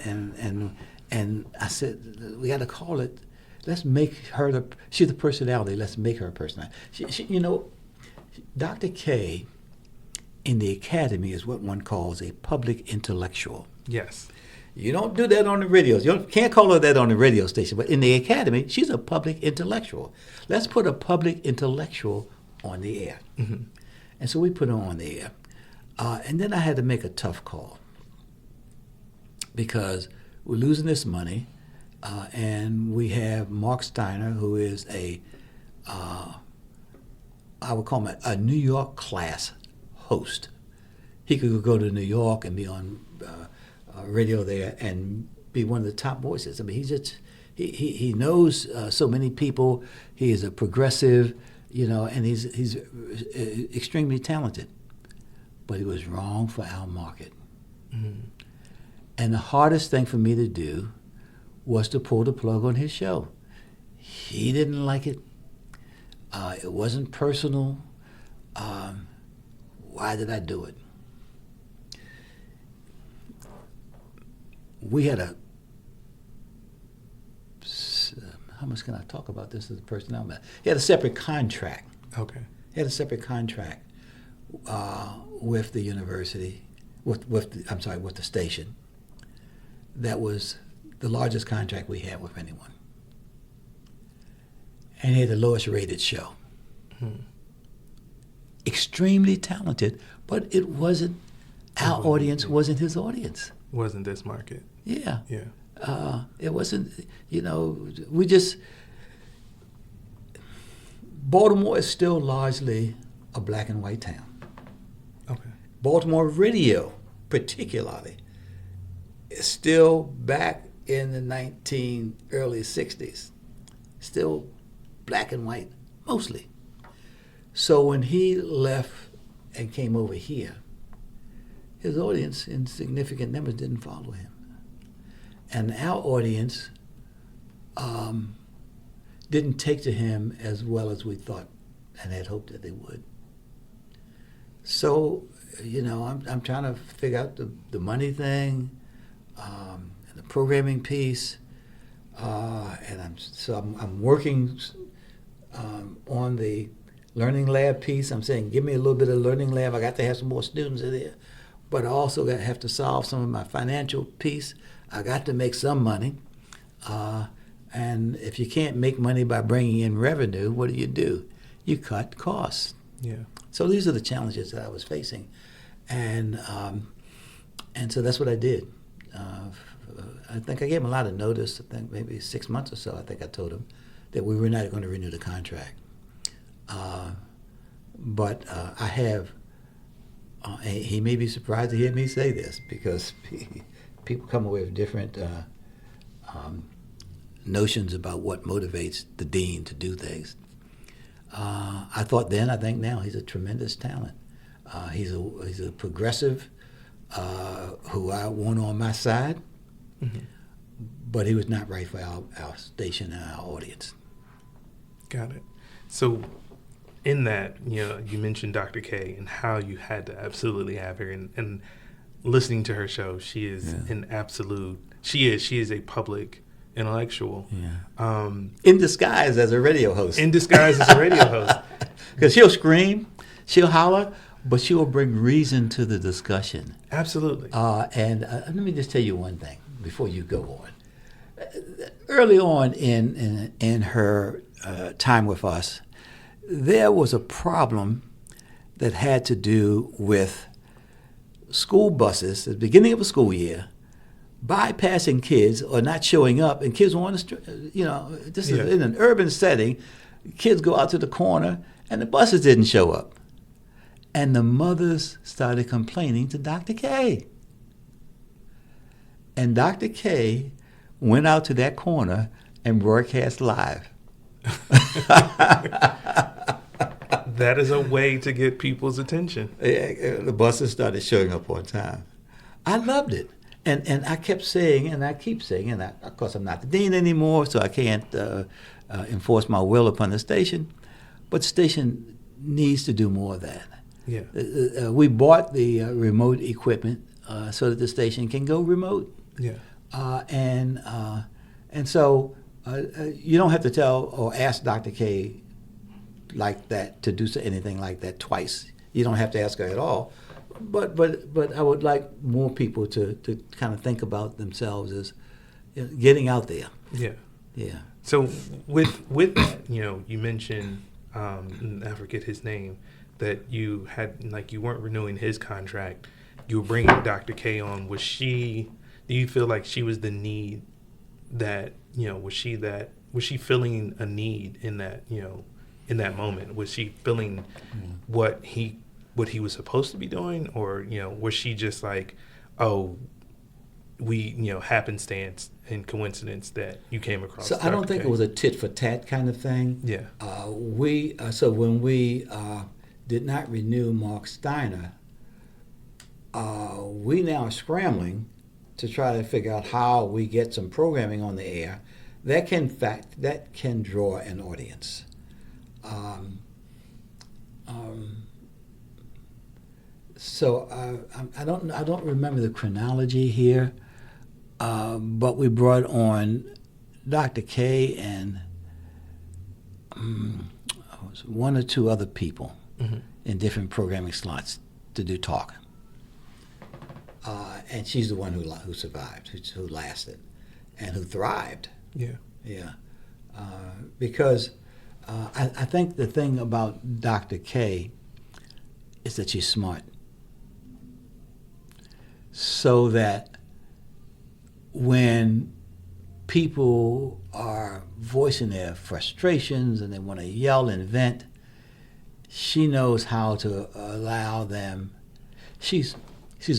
and I said, we got to call it, let's make her she's the personality, let's make her a personality. She, Dr. K in the academy is what one calls a public intellectual. Yes. You don't do that on the radio. You can't call her that on the radio station, but in the academy, she's a public intellectual. Let's put a public intellectual on the air. Mm-hmm. And so we put her on the air. And then I had to make a tough call because we're losing this money, and we have Mark Steiner, who is I would call him a New York class host. He could go to New York and be on radio there and be one of the top voices. I mean, he knows so many people. He is a progressive, and he's extremely talented. But he was wrong for our market. Mm-hmm. And the hardest thing for me to do was to pull the plug on his show. He didn't like it. It wasn't personal. Why did I do it? We had how much can I talk about this as a person I'm at? He had a separate contract. Okay. He had a separate contract with the university, with the station. That was the largest contract we had with anyone. And he had the lowest rated show. Hmm. Extremely talented, but it wasn't, our audience wasn't his audience. Wasn't this market. Yeah. Yeah. It wasn't, Baltimore is still largely a black and white town. Okay. Baltimore radio, particularly, is still back in the early 60s. Still black and white, mostly. So when he left and came over here, his audience in significant numbers didn't follow him. And our audience didn't take to him as well as we thought and had hoped that they would. So, I'm trying to figure out the money thing, and the programming piece, and I'm working on the learning lab piece. I'm saying, give me a little bit of learning lab. I got to have some more students in there, but I also got to have to solve some of my financial piece. I got to make some money, and if you can't make money by bringing in revenue, what do? You cut costs. Yeah. So these are the challenges that I was facing, and so that's what I did I think I gave him a lot of notice. I think maybe 6 months or so. I think I told him that we were not going to renew the contract. But I have. He may be surprised to hear me say this because people come away with different notions about what motivates the dean to do things. I thought then, I think now, he's a tremendous talent. He's a progressive who I want on my side, but he was not right for our station and our audience. Got it. So in that, you mentioned Dr. K and how you had to absolutely have her, and listening to her show, she is an absolute, she is a public intellectual. Yeah. In disguise as a radio host. Because she'll scream, she'll holler, but she'll bring reason to the discussion. Absolutely. And let me just tell you one thing before you go on. Early on in her time with us, there was a problem that had to do with school buses at the beginning of a school year bypassing kids or not showing up, and kids were on the street. This is in an urban setting. Kids go out to the corner, and the buses didn't show up. And the mothers started complaining to Dr. K. And Dr. K went out to that corner and broadcast live. That is a way to get people's attention. The buses started showing up on time. I loved it. And I kept saying, and I keep saying, and of course I'm not the dean anymore, so I can't enforce my will upon the station, but the station needs to do more of that. Yeah. We bought the remote equipment so that the station can go remote. Yeah. And so you don't have to tell or ask Dr. K like that to do anything like that twice. You don't have to ask her at all. But I would like more people to kind of think about themselves as getting out there. Yeah. Yeah. So with that, you mentioned, and I forget his name, that you had, like, you weren't renewing his contract. You were bringing Dr. K on. Do you feel like she was the need that, was she filling a need in that, in that moment? Was she filling what he was supposed to be doing, or was she just like, happenstance and coincidence that you came across? So I don't think it was a tit for tat kind of thing. Yeah. So when we did not renew Mark Steiner, we now are scrambling to try to figure out how we get some programming on the air that can draw an audience. So I don't remember the chronology here, but we brought on Dr. K and one or two other people in different programming slots to do talk. And she's the one who survived, who lasted, and who thrived. Yeah. Yeah. Because I think the thing about Dr. K is that she's smart. So that when people are voicing their frustrations and they want to yell and vent, she knows how to allow them. She's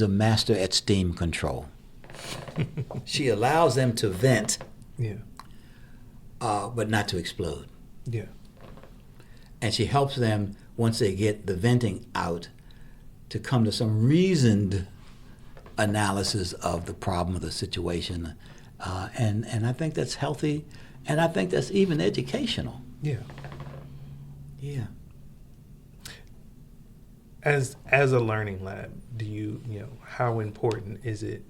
a master at steam control. She allows them to vent, but not to explode. Yeah. And she helps them, once they get the venting out, to come to some reasoned analysis of the problem of the situation. And I think that's healthy, and I think that's even educational. Yeah. Yeah. As a learning lab, do you how important is it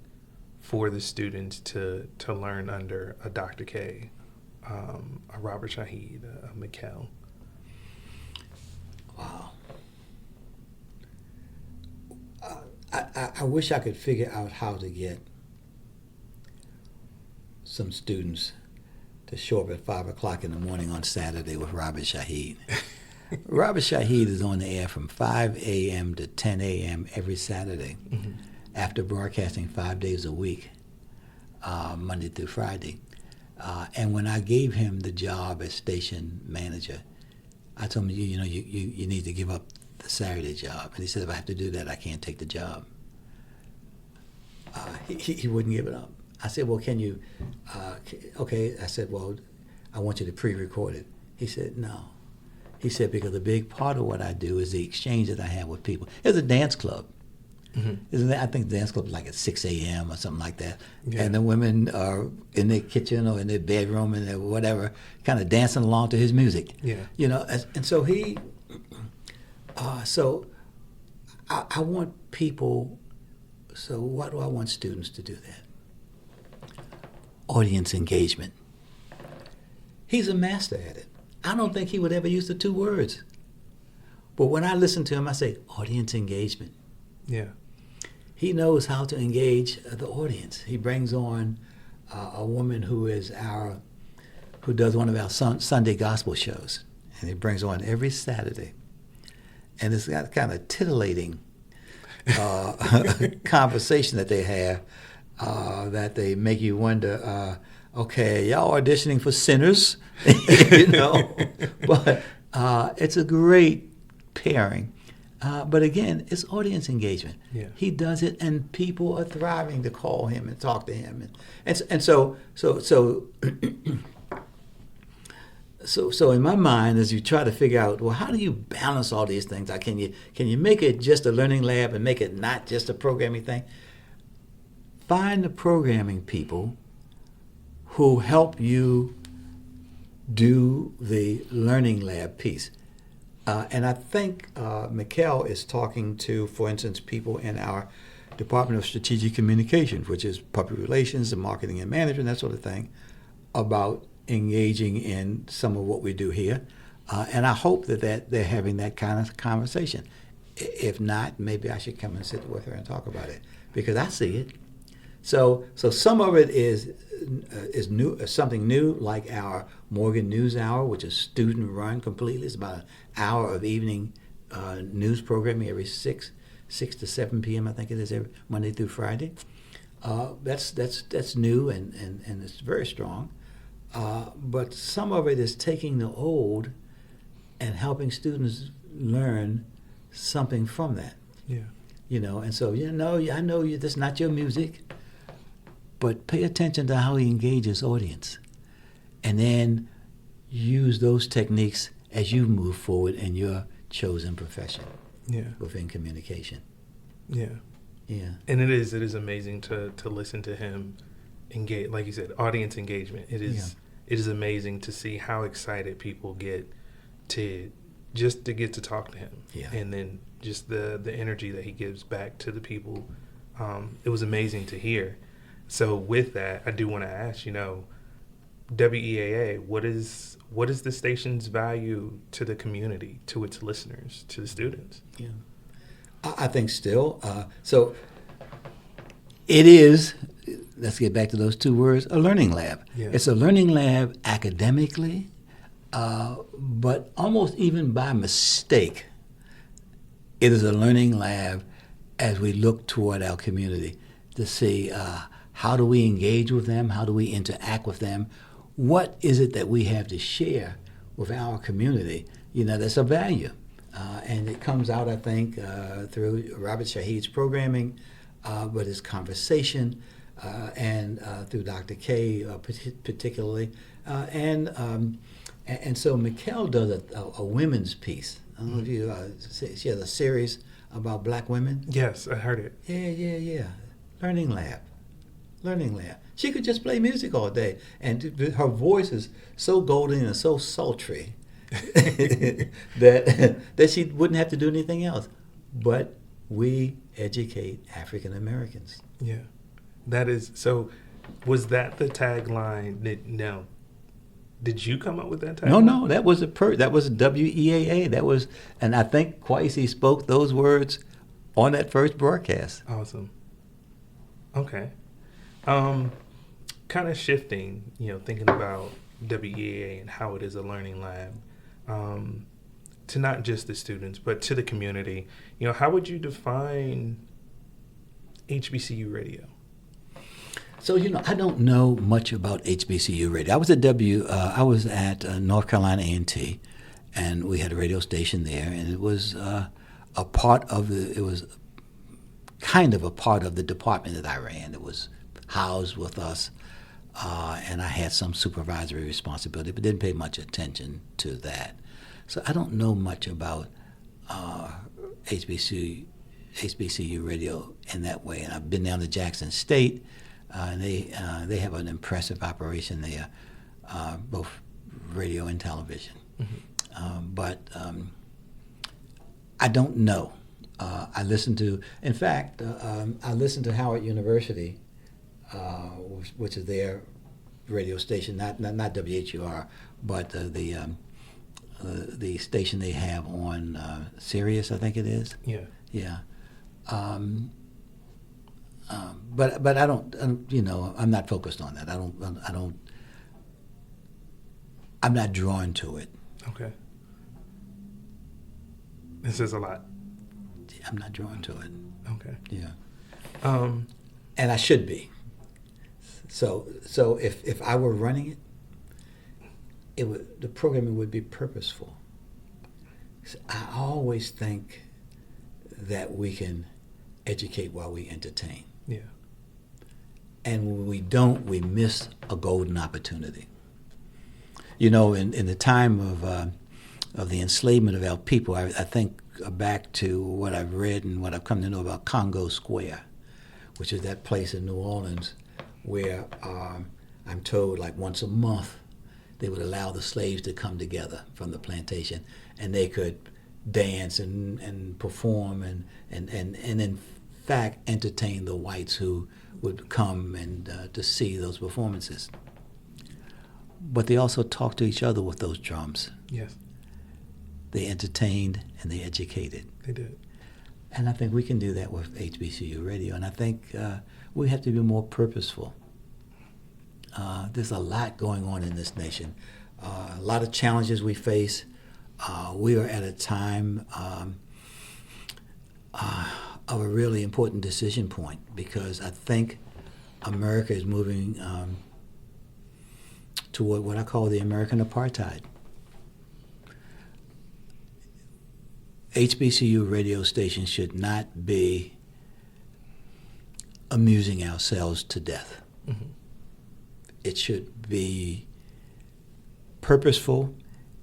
for the students to learn under a Dr. K, a Robert Shahid, a Mikkel? Wow. I wish I could figure out how to get some students to show up at 5 o'clock in the morning on Saturday with Robert Shahid. Robert Shahid is on the air from 5 a.m. to 10 a.m. every Saturday after broadcasting 5 days a week. Monday through Friday. And when I gave him the job as station manager, I told him, you need to give up the Saturday job. And he said, if I have to do that, I can't take the job. He wouldn't give it up. I said, well, can you, okay. I said, well, I want you to pre-record it. He said, no. He said, because a big part of what I do is the exchange that I have with people. There's a dance club. Mm-hmm. Isn't that? I think the dance club is like at 6 a.m. or something like that. Yeah. And the women are in their kitchen or in their bedroom and whatever, kind of dancing along to his music. Yeah. And so I want people, so why do I want students to do that? Audience engagement. He's a master at it. I don't think he would ever use the two words. But when I listen to him, I say, audience engagement. Yeah. He knows how to engage the audience. He brings on a woman who does one of our Sunday gospel shows. And he brings on every Saturday. And it's got kind of titillating conversation that they have that they make you wonder, okay, y'all auditioning for sinners, but it's a great pairing. But again, it's audience engagement. Yeah. He does it, and people are thriving to call him and talk to him, and so in my mind, as you try to figure out, well, how do you balance all these things? Can you make it just a learning lab and make it not just a programming thing? Find the programming people who help you do the learning lab piece. And I think Mikkel is talking to, for instance, people in our Department of Strategic Communications, which is public relations and marketing and management, that sort of thing, about engaging in some of what we do here. And I hope that they're having that kind of conversation. If not, maybe I should come and sit with her and talk about it, because I see it. So some of it is new, something new, like our Morgan News Hour, which is student run completely. It's about an hour of evening news programming every 6 to 7 p.m. I think it is, every Monday through Friday. That's new and it's very strong. But some of it is taking the old and helping students learn something from that. Yeah. And so I know that's not your music. But pay attention to how he engages audience, and then use those techniques as you move forward in your chosen profession. Yeah. Within communication. Yeah. Yeah. And it is amazing to listen to him engage, like you said, audience engagement. It is amazing to see how excited people get to get to talk to him. Yeah. And then just the energy that he gives back to the people. It was amazing to hear. So with that, I do want to ask, WEAA, what is the station's value to the community, to its listeners, to the students? Yeah, I think still. So it is, let's get back to those two words, a learning lab. Yeah. It's a learning lab academically, but almost even by mistake, it is a learning lab as we look toward our community to see how do we engage with them? How do we interact with them? What is it that we have to share with our community, that's of value? And it comes out, I think, through Robert Shahid's programming, but his conversation, and through Dr. K particularly. And so Mikkel does a women's piece. I don't know if you, she has a series about black women. Yes, I heard it. Yeah. Learning lab. She could just play music all day, and her voice is so golden and so sultry that she wouldn't have to do anything else. But we educate African Americans. Yeah, that is so. Was that the tagline? No. Did you come up with that tagline? No, that was that was WEAA. That was, and I think Kwesi spoke those words on that first broadcast. Awesome. Okay. Kind of shifting, thinking about WEAA and how it is a learning lab, to not just the students, but to the community. How would you define HBCU radio? So I don't know much about HBCU radio. I was at North Carolina A&T, and we had a radio station there, and it was it was kind of a part of the department that I ran. It was housed with us, and I had some supervisory responsibility, but didn't pay much attention to that. So I don't know much about HBCU radio in that way. And I've been down to Jackson State. And they have an impressive operation there, both radio and television. Mm-hmm. But I don't know. I listened to Howard University, which is their radio station, not WHUR, but the station they have on Sirius, I think it is. Yeah. Yeah. But I don't, I'm not focused on that. I'm not drawn to it. Okay. This is a lot. I'm not drawn to it. Okay. Yeah. And I should be. So if I were running it, the programming would be purposeful. I always think that we can educate while we entertain. Yeah. And when we don't, we miss a golden opportunity. In the time of the enslavement of our people, I think back to what I've read and what I've come to know about Congo Square, which is that place in New Orleans where I'm told like once a month they would allow the slaves to come together from the plantation, and they could dance and perform and in fact entertain the whites who would come and to see those performances. But they also talked to each other with those drums. Yes. They entertained and they educated. They did. And I think we can do that with HBCU radio. And I think we have to be more purposeful. There's a lot going on in this nation. A lot of challenges we face. We are at a time of a really important decision point, because I think America is moving toward what I call the American apartheid. HBCU radio stations should not be amusing ourselves to death. Mm-hmm. It should be purposeful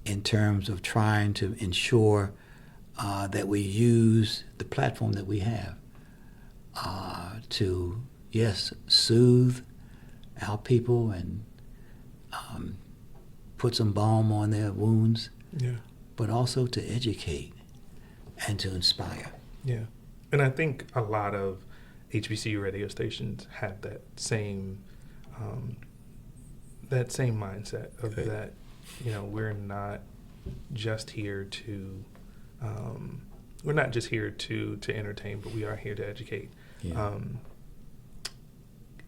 in terms of trying to ensure that we use the platform that we have to, yes, soothe our people and put some balm on their wounds, yeah, but also to educate and to inspire. Yeah. And I think a lot of HBCU radio stations have that same mindset of okay. that, we're not just here to entertain, but we are here to educate. Yeah.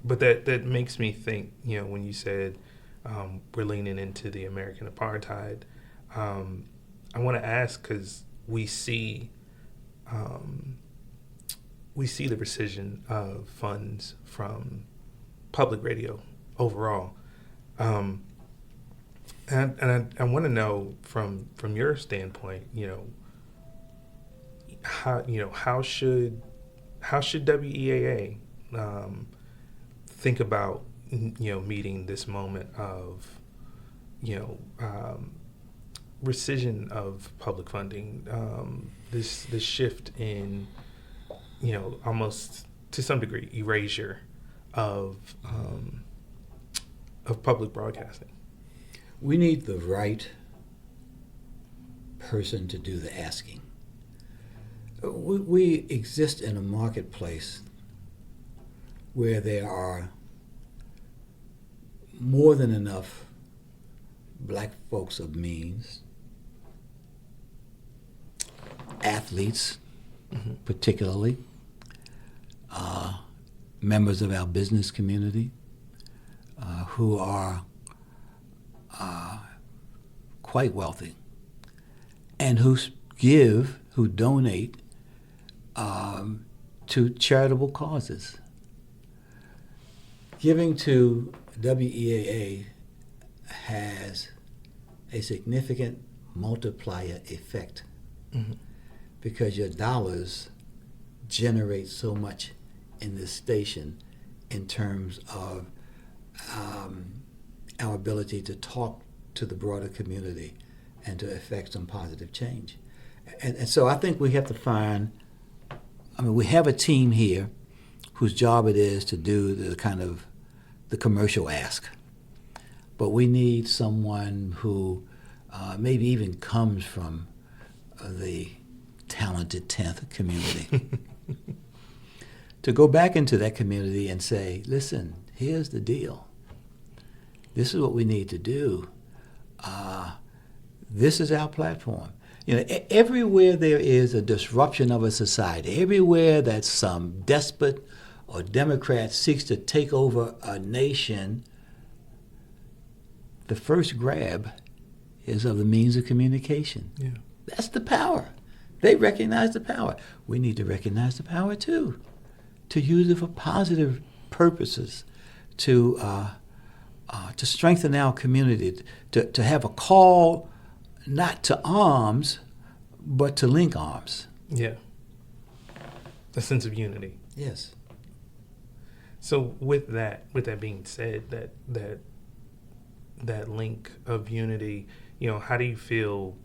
But that makes me think, when you said we're leaning into the American apartheid, I want to ask, because we see the rescission of funds from public radio overall, and I want to know from your standpoint, how should WEAA think about meeting this moment of rescission of public funding, this shift in almost to some degree erasure of public broadcasting. We need the right person to do the asking. We exist in a marketplace where there are more than enough black folks of means, athletes, mm-hmm. particularly, members of our business community who are quite wealthy and who donate to charitable causes. Giving to WEAA has a significant multiplier effect because your dollars generate so much in this station in terms of our ability to talk to the broader community and to effect some positive change. And so I think we have to find, we have a team here whose job it is to do the commercial ask. But we need someone who maybe even comes from the talented 10th community to go back into that community and say, listen, here's the deal. This is what we need to do. This is our platform. Everywhere there is a disruption of a society, everywhere that some despot or Democrat seeks to take over a nation, the first grab is of the means of communication. Yeah. That's the power. They recognize the power. We need to recognize the power too, to use it for positive purposes, to strengthen our community, to have a call not to arms, but to link arms. Yeah. A sense of unity. Yes. So with that being said, that link of unity, how do you feel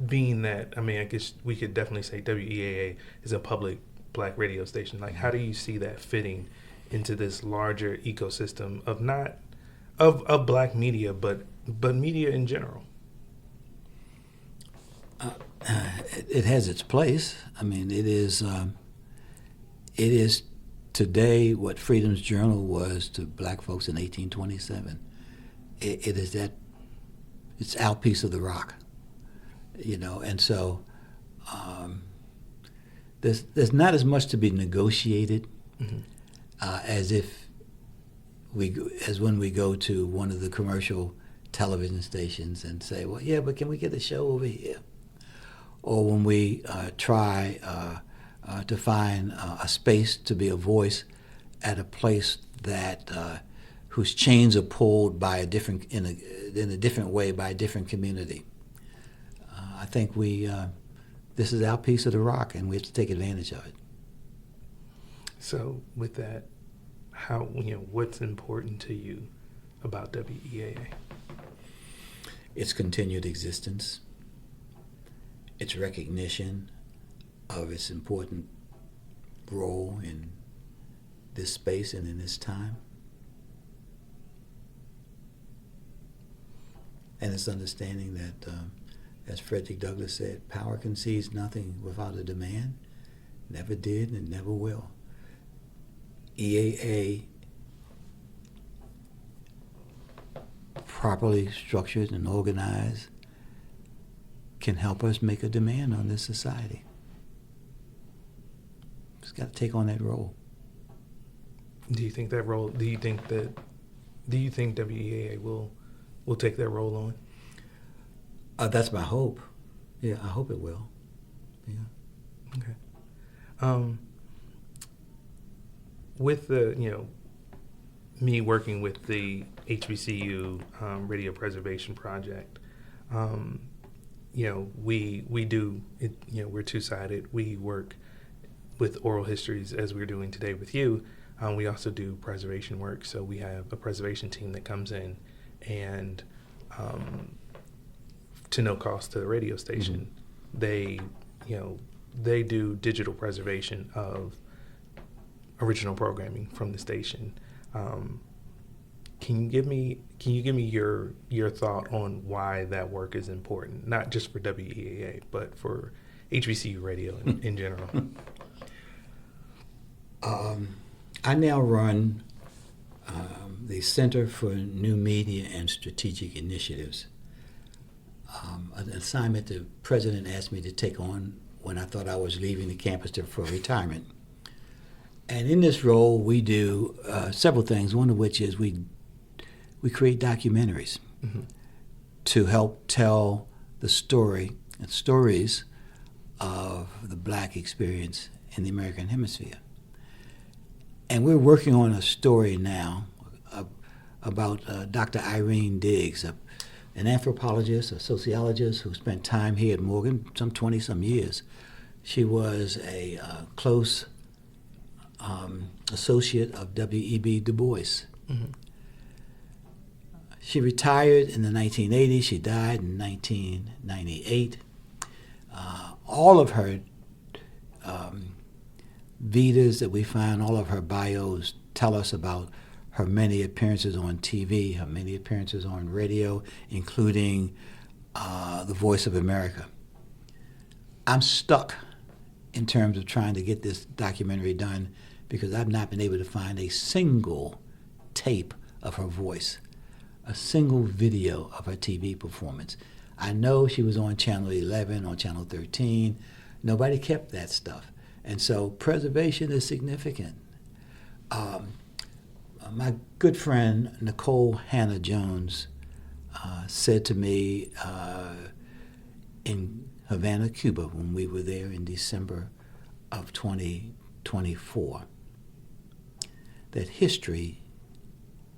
being that, I guess we could definitely say WEAA is a public black radio station. Like, how do you see that fitting into this larger ecosystem of not of black media, but media in general? It has its place. It is today what Freedom's Journal was to black folks in 1827. It is that, it's our piece of the rock, and so there's not as much to be negotiated as when we go to one of the commercial television stations and say, well, yeah, but can we get a show over here? Or when we try to find a space to be a voice at a place that whose chains are pulled by in a different way by a different community. I think this is our piece of the rock, and we have to take advantage of it. So with that, what's important to you about WEAA? Its continued existence, its recognition of its important role in this space and in this time, and its understanding that, as Frederick Douglass said, power concedes nothing without a demand, never did and never will. EAA, properly structured and organized, can help us make a demand on this society. It's got to take on that role. Do you think WEAA will take that role on? That's my hope. Yeah, I hope it will. Yeah. Okay. With the, me working with the HBCU Radio Preservation Project, we do it. We're two-sided. We work with oral histories as we're doing today with you. We also do preservation work. So we have a preservation team that comes in and, to no cost to the radio station, they do digital preservation of original programming from the station. Can you give me your thought on why that work is important, not just for WEAA, but for HBCU radio in general? I now run the Center for New Media and Strategic Initiatives, an assignment the president asked me to take on when I thought I was leaving the campus for retirement. And in this role, we do several things, one of which is we create documentaries to help tell the stories of the black experience in the American hemisphere. And we're working on a story now about Dr. Irene Diggs, an anthropologist, a sociologist who spent time here at Morgan, some 20-some years. She was a close associate of W.E.B. Du Bois. Mm-hmm. She retired in the 1980s. She died in 1998. All of her vidas that we find, all of her bios tell us about her many appearances on TV, her many appearances on radio, including The Voice of America. I'm stuck in terms of trying to get this documentary done because I've not been able to find a single tape of her voice, a single video of her TV performance. I know she was on Channel 11, on Channel 13. Nobody kept that stuff. And so preservation is significant. My good friend Nicole Hannah-Jones said to me in Havana, Cuba, when we were there in December of 2024, that history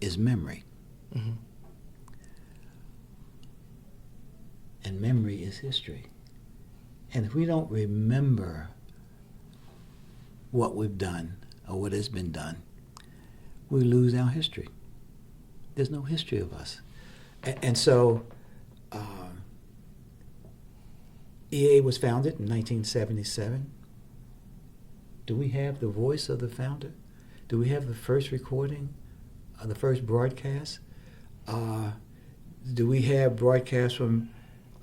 is memory. Mm-hmm. And memory is history. And if we don't remember what we've done or what has been done, we lose our history. There's no history of us. And so EA was founded in 1977. Do we have the voice of the founder? Do we have the first recording, the first broadcast? Do we have broadcasts from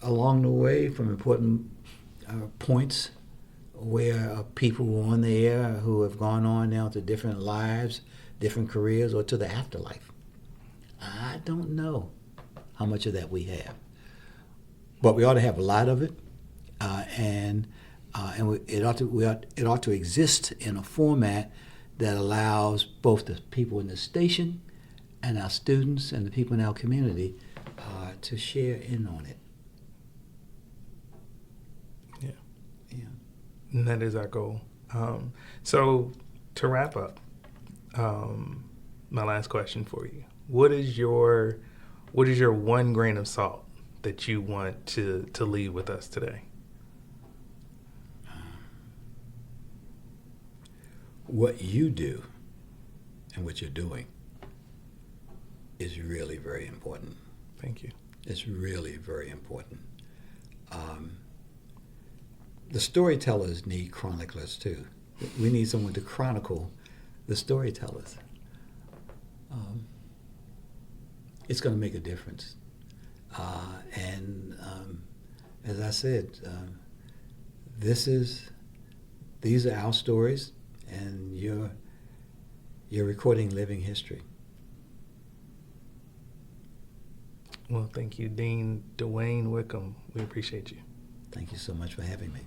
along the way, from important points where people were on the air who have gone on now to different lives, different careers, or to the afterlife? I don't know how much of that we have. But we ought to have a lot of it, it ought to exist in a format that allows both the people in the station and our students and the people in our community to share in on it. Yeah. And that is our goal. So to wrap up, my last question for you: What is your one grain of salt that you want to leave with us today? What you do and what you're doing is really very important. Thank you. It's really very important. The storytellers need chroniclers too. We need someone to chronicle the storytellers. It's going to make a difference. As I said, these are our stories, and you're recording living history. Well, thank you, Dean DeWayne Wickham. We appreciate you. Thank you so much for having me.